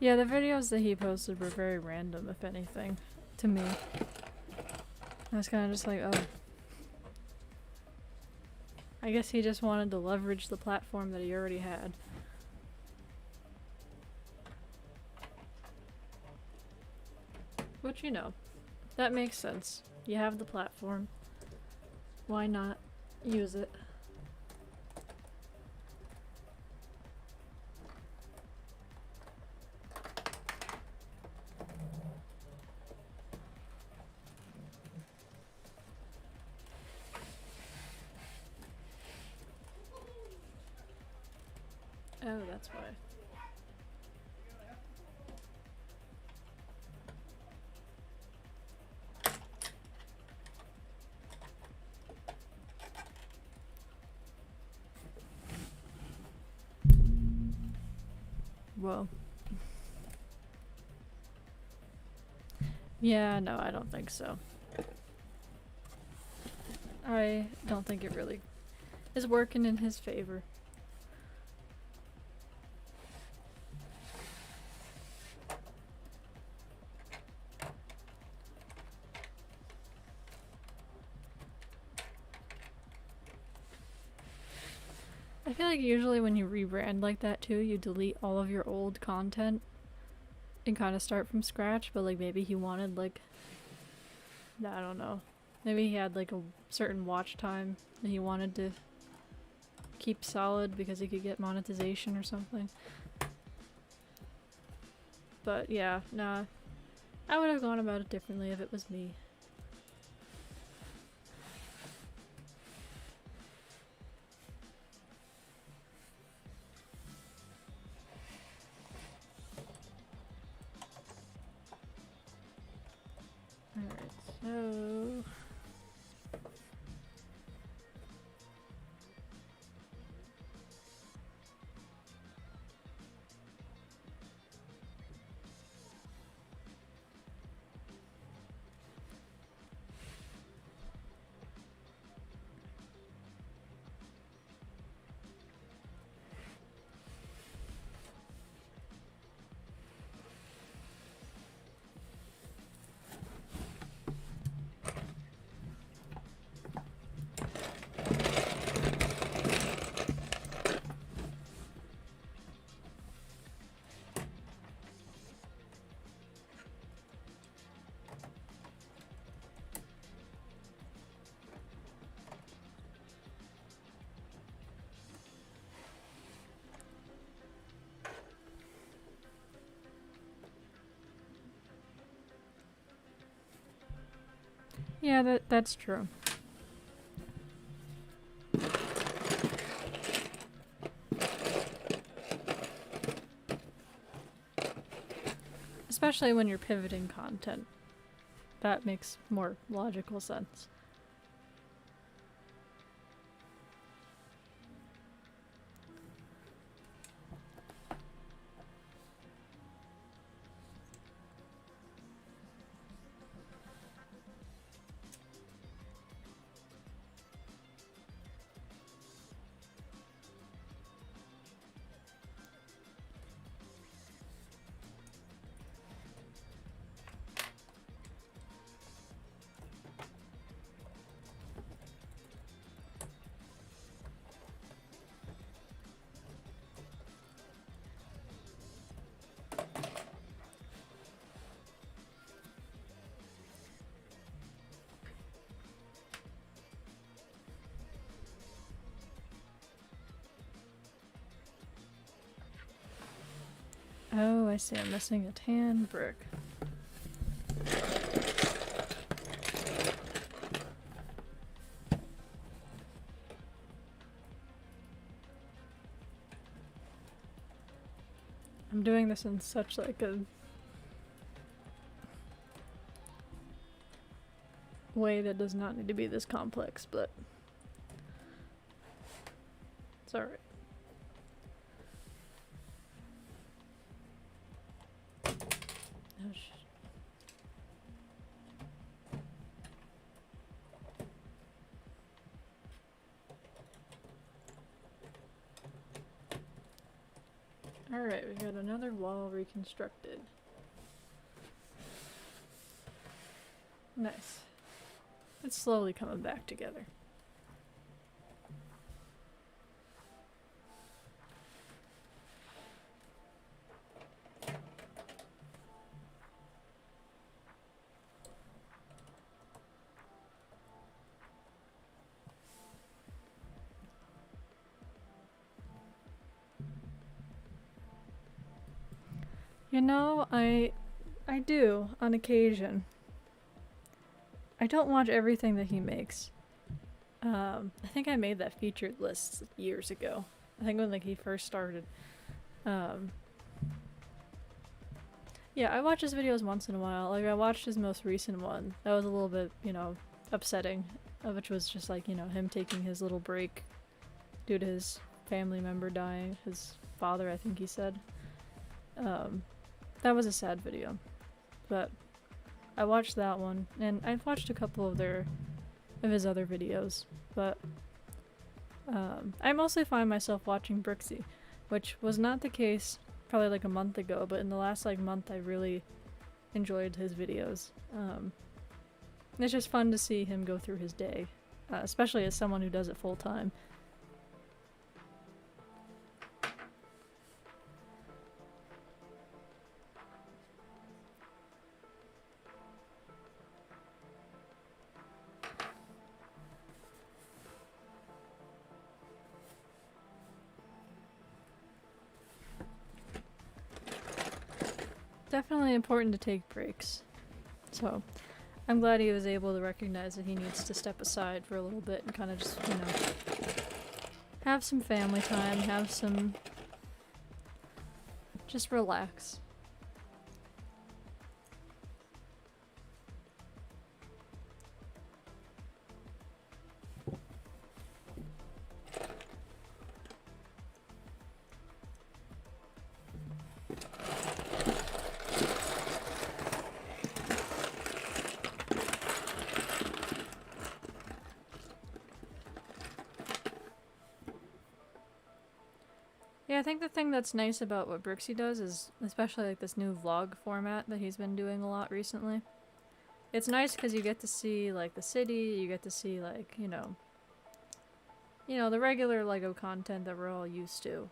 Yeah, the videos that he posted were very random, if anything, to me. I was kind of just like, oh. I guess he just wanted to leverage the platform that he already had. Which, you know, that makes sense. You have the platform. Why not use it? Oh, that's why. Whoa. Yeah, no, I don't think so. I don't think it really is working in his favor. I feel like usually when you rebrand like that too, you delete all of your old content and kind of start from scratch, but like maybe he wanted like, I don't know, maybe he had like a certain watch time that he wanted to keep solid because he could get monetization or something. But yeah, nah, I would have gone about it differently if it was me. Alright, so... Yeah, that's true. Especially when you're pivoting content. That makes more logical sense. Oh, I see. I'm missing a tan brick. I'm doing this in such like a way that does not need to be this complex, but it's alright. Oh, Alright, we got another wall reconstructed. Nice. It's slowly coming back together. You know, I do, on occasion. I don't watch everything that he makes. I think I made that featured list years ago. I think when like he first started. Yeah, I watch his videos once in a while. Like I watched his most recent one. That was a little bit, you know, upsetting. Which was just like, you know, him taking his little break due to his family member dying. His father, I think he said. That was a sad video. But I watched that one, and I've watched a couple of his other videos, but I mostly find myself watching Brixie, which was not the case probably like a month ago, but in the last like month I really enjoyed his videos. It's just fun to see him go through his day, especially as someone who does it full time. Definitely important to take breaks. So, I'm glad he was able to recognize that he needs to step aside for a little bit and kind of just, you know, have some family time, just relax. Yeah, I think the thing that's nice about what Brixie does is, especially like this new vlog format that he's been doing a lot recently, it's nice because you get to see like the city, you get to see like, you know, the regular LEGO content that we're all used to.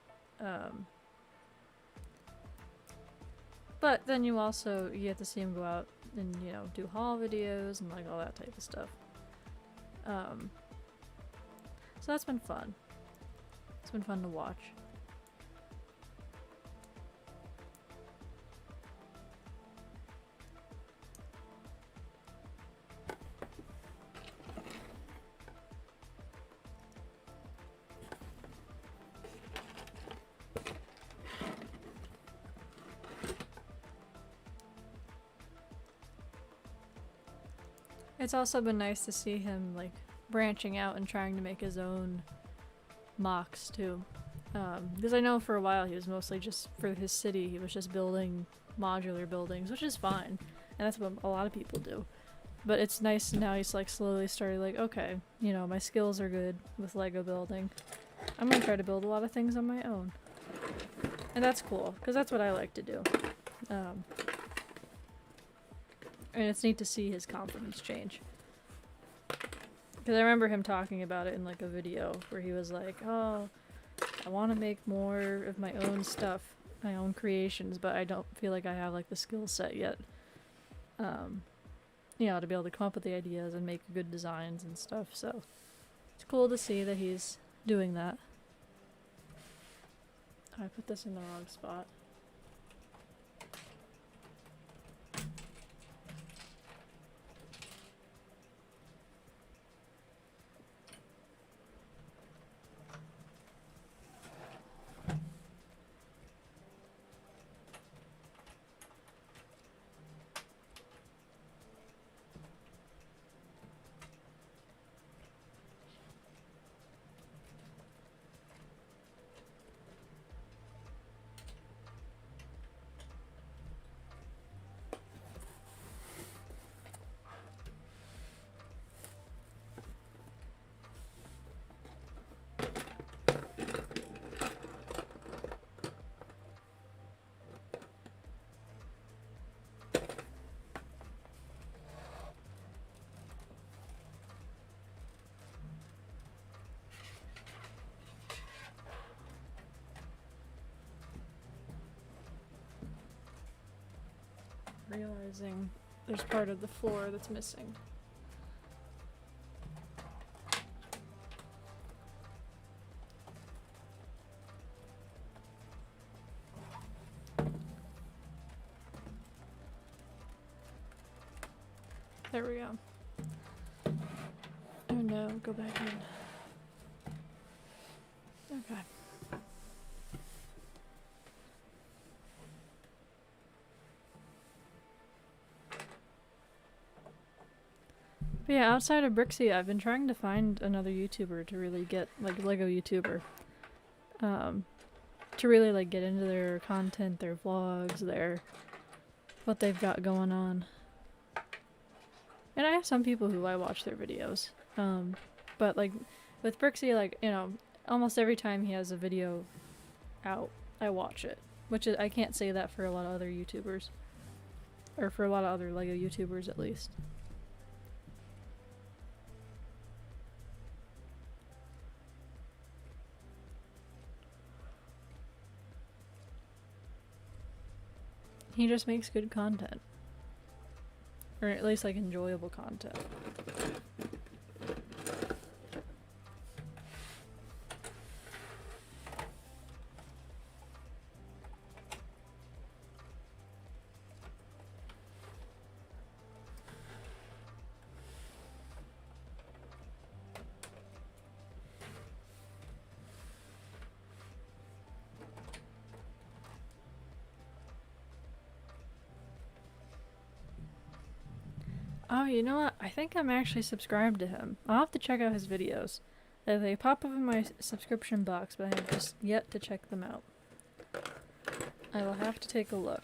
But then you get to see him go out and, you know, do haul videos and like all that type of stuff. So that's been fun. It's been fun to watch. It's also been nice to see him like branching out and trying to make his own mocks too. Because I know for a while he was mostly just, for his city, he was just building modular buildings, which is fine. And that's what a lot of people do. But it's nice now he's like slowly started like, okay, you know, my skills are good with LEGO building. I'm gonna try to build a lot of things on my own. And that's cool, because that's what I like to do. And it's neat to see his confidence change. Because I remember him talking about it in like a video where he was like, oh, I want to make more of my own stuff, my own creations, but I don't feel like I have like the skill set yet. You know, to be able to come up with the ideas and make good designs and stuff, so it's cool to see that he's doing that. I put this in the wrong spot. realizing there's part of the floor that's missing. There we go. Oh no, go back in. Okay. But yeah, outside of Brixie, I've been trying to find another YouTuber to really get, like, Lego YouTuber. To really, like, get into their content, their vlogs, what they've got going on. And I have some people who I watch their videos. But, like, with Brixie, like, you know, almost every time he has a video out, I watch it. Which is, I can't say that for a lot of other YouTubers. Or for a lot of other Lego YouTubers, at least. He just makes good content. Or at least, like, enjoyable content. Oh, you know what? I think I'm actually subscribed to him. I'll have to check out his videos. They pop up in my subscription box, but I have just yet to check them out. I will have to take a look.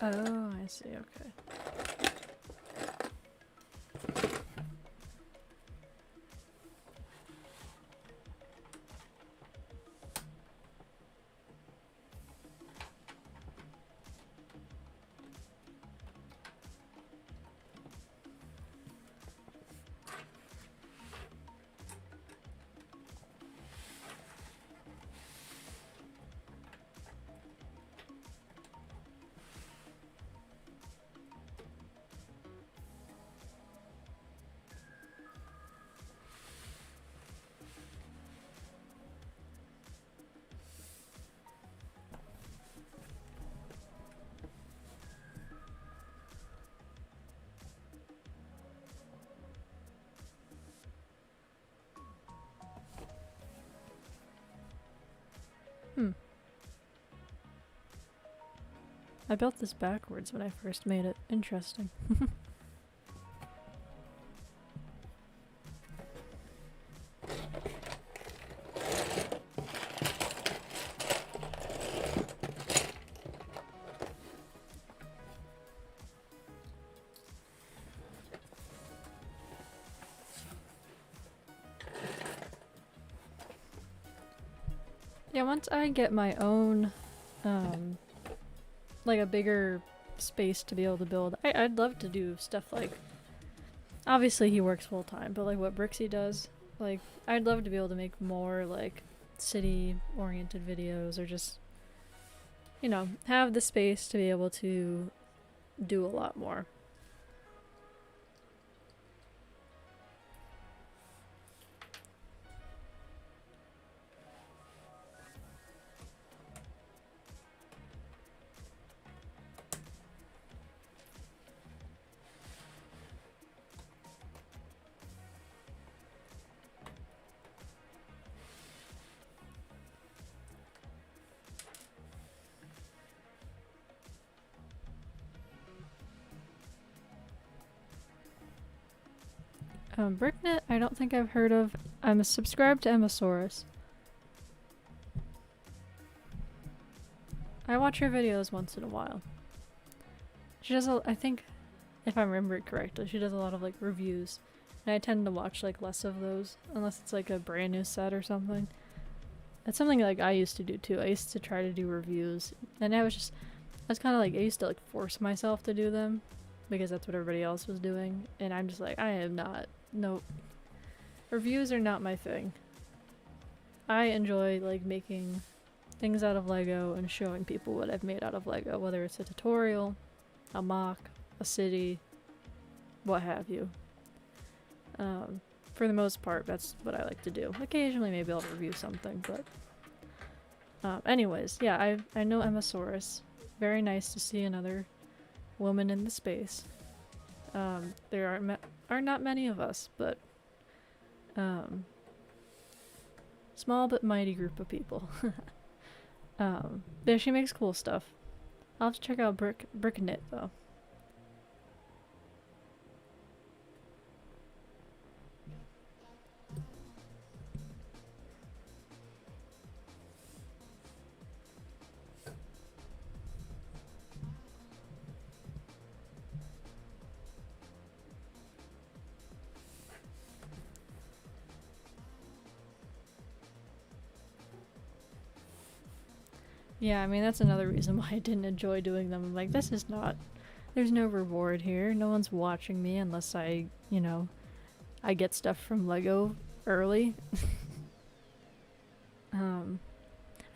Oh, I see, okay. I built this backwards when I first made it. Interesting. Yeah, once I get my own, like a bigger space to be able to build, I'd love to do stuff like, obviously he works full time, but like what Brixie does, like I'd love to be able to make more like city oriented videos, or just, you know, have the space to be able to do a lot more. Bricknet, I don't think I've heard of. I'm subscribed to Emmasaurus. I watch her videos once in a while. She does I think, if I remember it correctly, she does a lot of like reviews. And I tend to watch like less of those, unless it's like a brand new set or something. That's something like I used to do too. I used to try to do reviews, and I was kind of like, I used to like force myself to do them because that's what everybody else was doing, and I'm just like, I am not. No, reviews are not my thing. I enjoy like making things out of Lego and showing people what I've made out of Lego, whether it's a tutorial, a mock, a city, what have you. For the most part, that's what I like to do. Occasionally, maybe I'll review something, but anyways, yeah, I know Emmasaurus. Very nice to see another woman in the space. There are not many of us, but small but mighty group of people. There, she makes cool stuff. I'll have to check out Brick Knit though. Yeah, I mean, that's another reason why I didn't enjoy doing them. I'm like, this is not... There's no reward here. No one's watching me unless I, you know, I get stuff from Lego early. I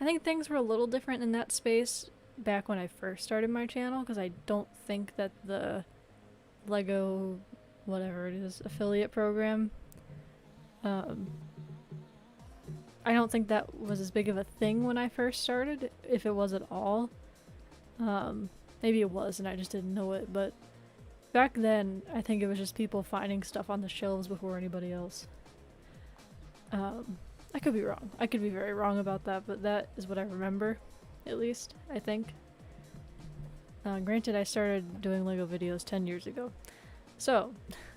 think things were a little different in that space back when I first started my channel, because I don't think that the Lego, whatever it is, affiliate program, I don't think that was as big of a thing when I first started, if it was at all. Maybe it was and I just didn't know it, but back then I think it was just people finding stuff on the shelves before anybody else. I could be wrong. I could be very wrong about that, but that is what I remember, at least, I think. Granted, I started doing Lego videos 10 years ago, so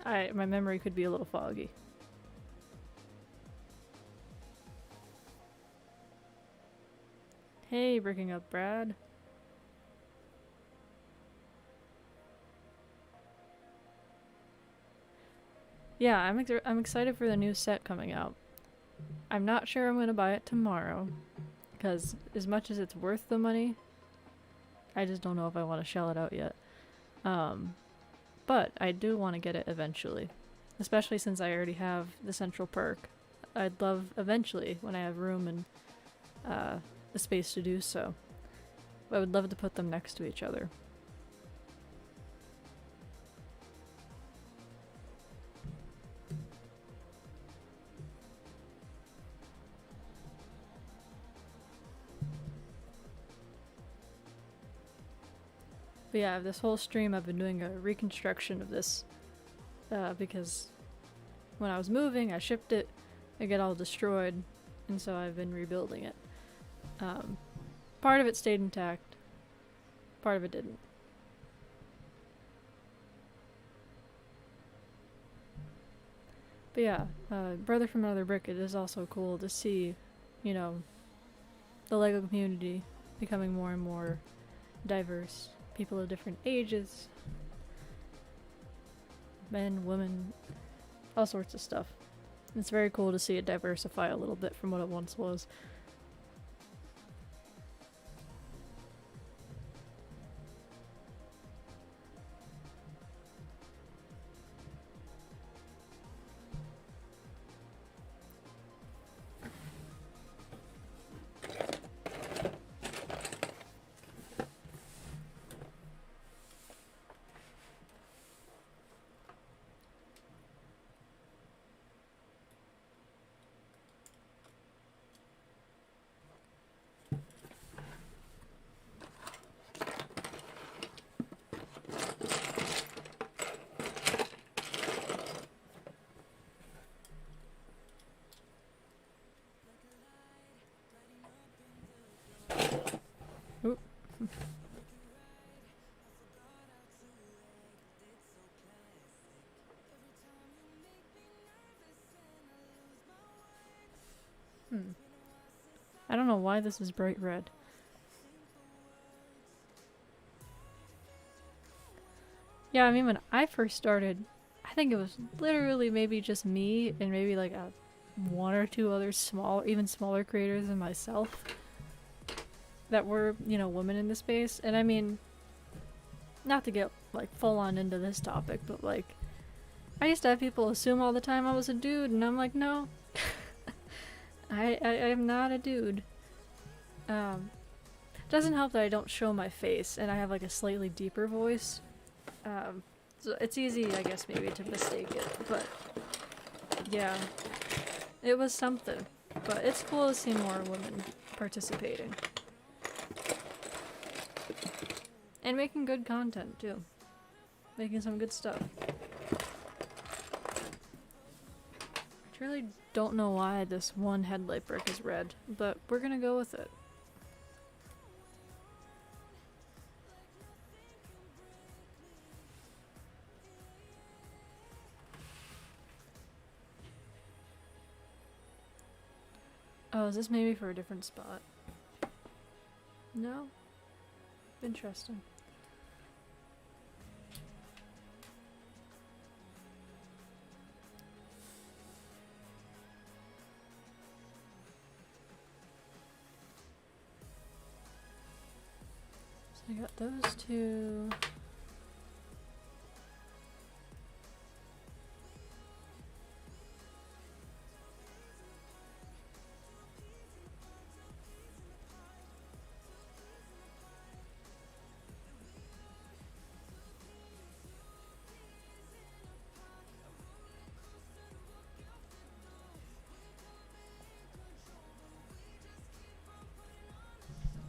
my memory could be a little foggy. Hey, breaking up, Brad. Yeah, I'm excited for the new set coming out. I'm not sure I'm gonna buy it tomorrow, because as much as it's worth the money, I just don't know if I want to shell it out yet. But I do want to get it eventually, especially since I already have the Central Perk. I'd love eventually, when I have room and the space to do so, I would love to put them next to each other. But yeah, this whole stream I've been doing a reconstruction of this because when I was moving, I shipped it, it got all destroyed, and so I've been rebuilding it. Part of it stayed intact, part of it didn't. But yeah, Brother from Another Brick, it is also cool to see, you know, the Lego community becoming more and more diverse. People of different ages, men, women, all sorts of stuff. It's very cool to see it diversify a little bit from what it once was. Oop. I don't know why this is bright red. Yeah, I mean, when I first started, I think it was literally maybe just me and maybe like one or two other even smaller creators than myself that were, you know, women in the space. And I mean, not to get like full on into this topic, but like, I used to have people assume all the time I was a dude, and I'm like, no, I am not a dude. Doesn't help that I don't show my face, and I have like a slightly deeper voice. So it's easy, I guess, maybe to mistake it, but yeah, it was something. But it's cool to see more women participating. And making good content, too. Making some good stuff. I really don't know why this one headlight brick is red, but we're gonna go with it. Oh, is this maybe for a different spot? No? Interesting. So I got those two.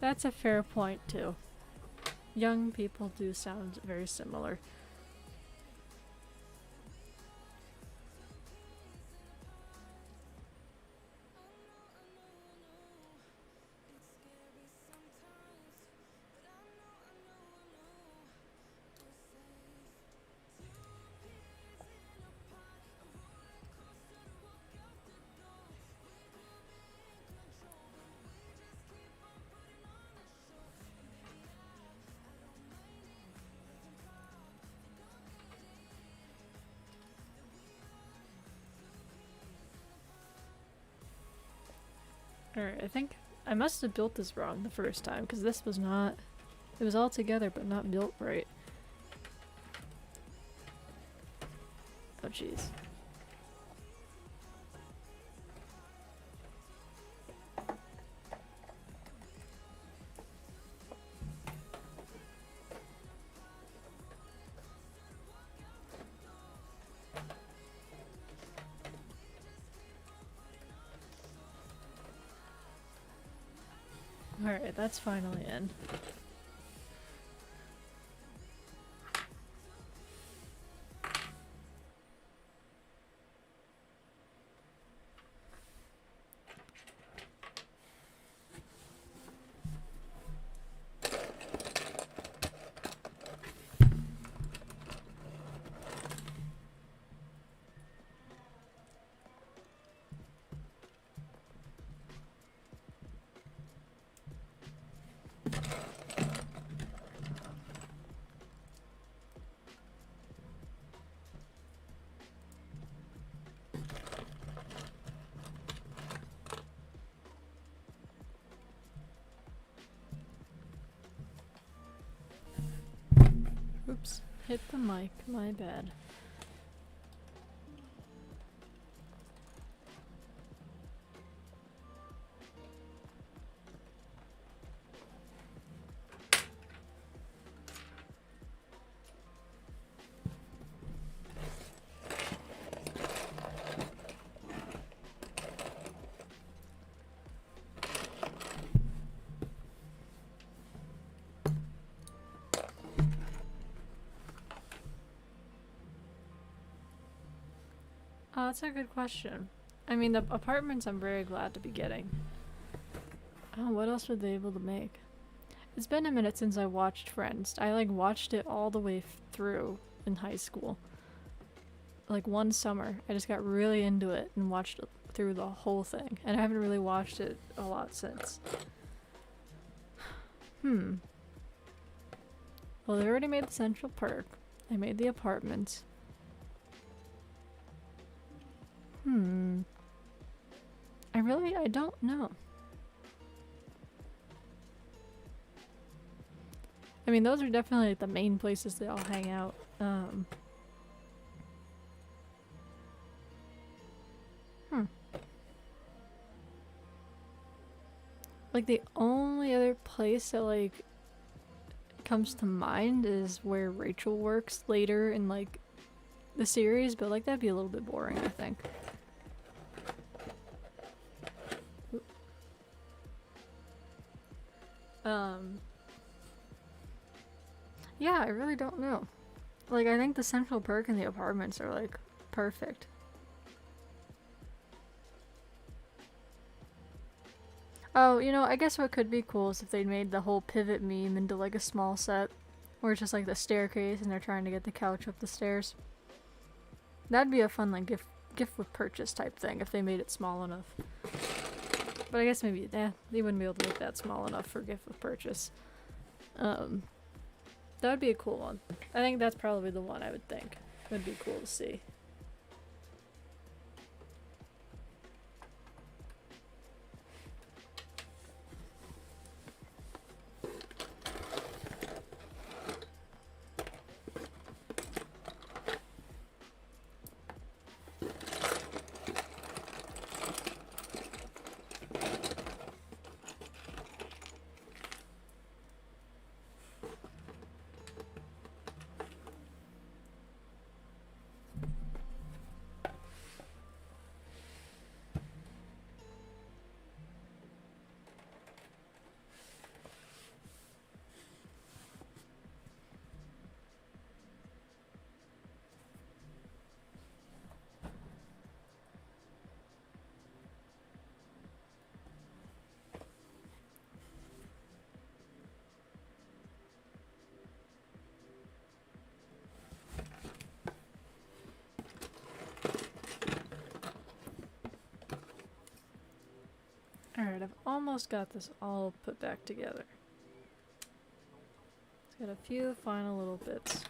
That's a fair point, too. Young people do sound very similar. Alright, I think I must have built this wrong the first time, because this was not... It was all together, but not built right. Oh, jeez. Alright, that's finally in. Oops, hit the mic, my bad. Oh, that's a good question. I mean, the apartments I'm very glad to be getting. Oh, what else were they able to make? It's been a minute since I watched Friends. I like watched it all the way through in high school. Like one summer, I just got really into it and watched it through the whole thing. And I haven't really watched it a lot since. Well, they already made the Central Perk. They made the apartments. I don't know. I mean, those are definitely like the main places they all hang out. Like the only other place that like comes to mind is where Rachel works later in like the series, but like that'd be a little bit boring, I think. Yeah, I really don't know. Like I think the Central Perk and the apartments are like perfect. Oh, you know, I guess what could be cool is if they made the whole pivot meme into like a small set, where it's just like the staircase and they're trying to get the couch up the stairs. That'd be a fun like gift with purchase type thing if they made it small enough. But I guess maybe they wouldn't be able to make that small enough for gift with purchase. That would be a cool one. I think that's probably the one I would think would be cool to see. Alright, I've almost got this all put back together. It's got a few final little bits.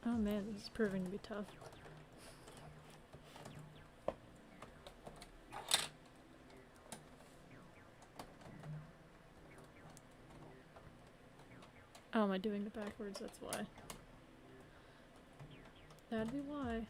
Oh man, this is proving to be tough. Oh, am I doing it backwards? That's why. That'd be why.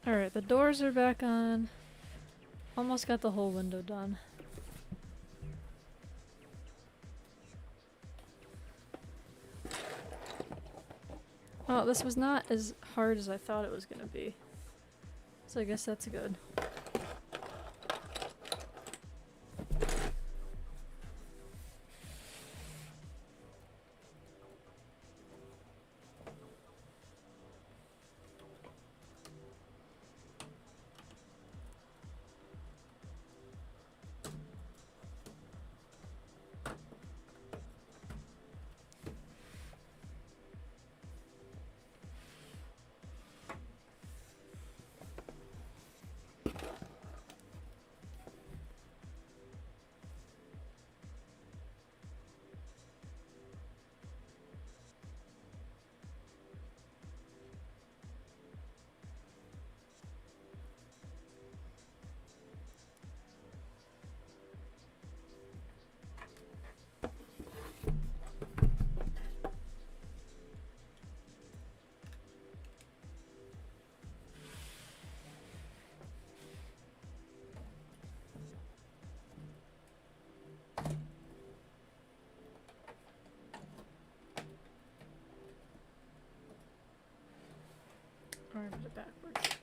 Alright, the doors are back on. Almost got the whole window done. Oh, this was not as hard as I thought it was gonna be. So I guess that's good. Or I did it backwards.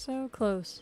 So close.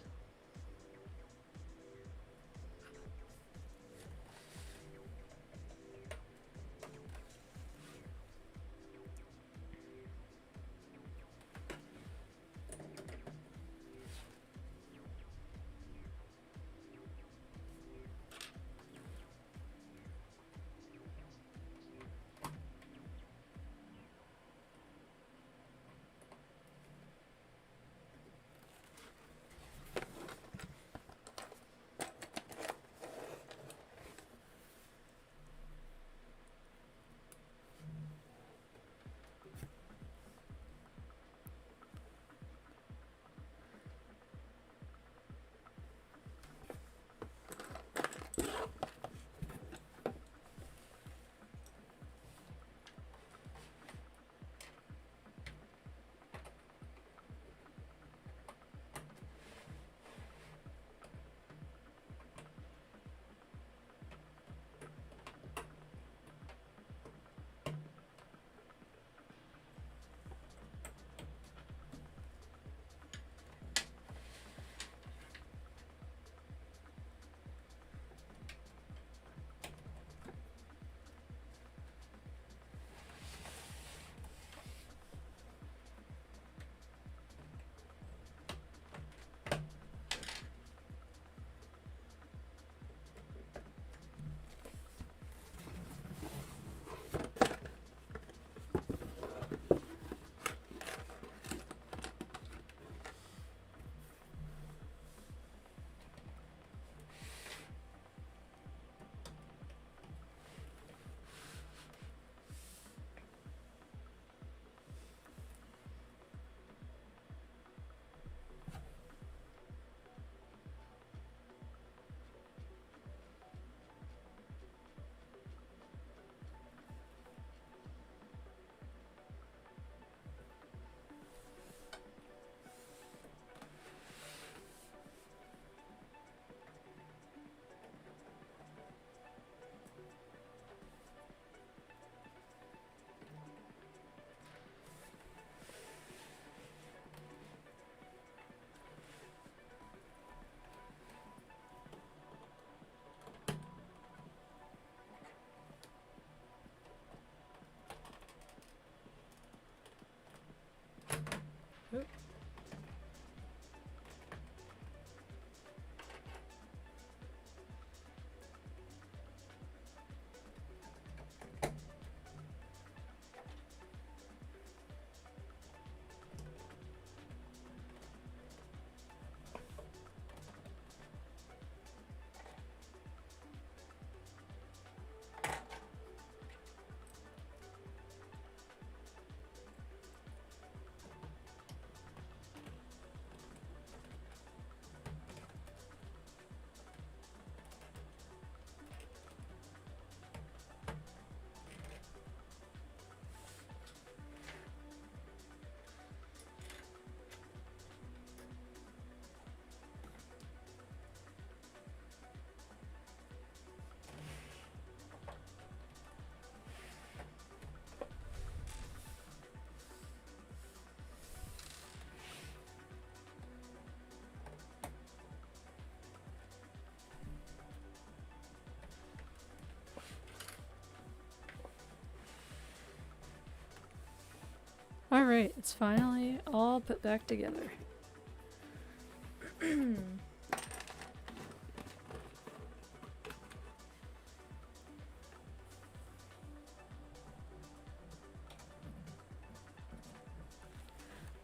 Alright, it's finally all put back together.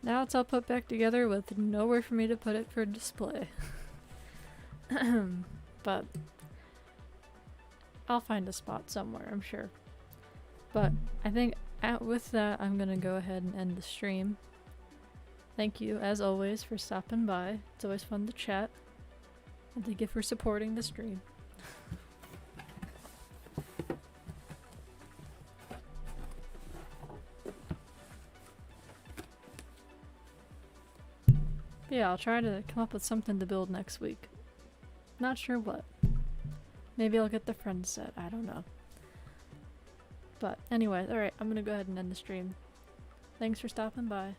Now it's all put back together with nowhere for me to put it for display. But I'll find a spot somewhere, I'm sure. But I think with that, I'm gonna go ahead and end the stream. Thank you, as always, for stopping by. It's always fun to chat. And thank you for supporting the stream. But yeah, I'll try to come up with something to build next week. Not sure what. Maybe I'll get the Friends set, I don't know. But anyway, alright, I'm gonna go ahead and end the stream. Thanks for stopping by.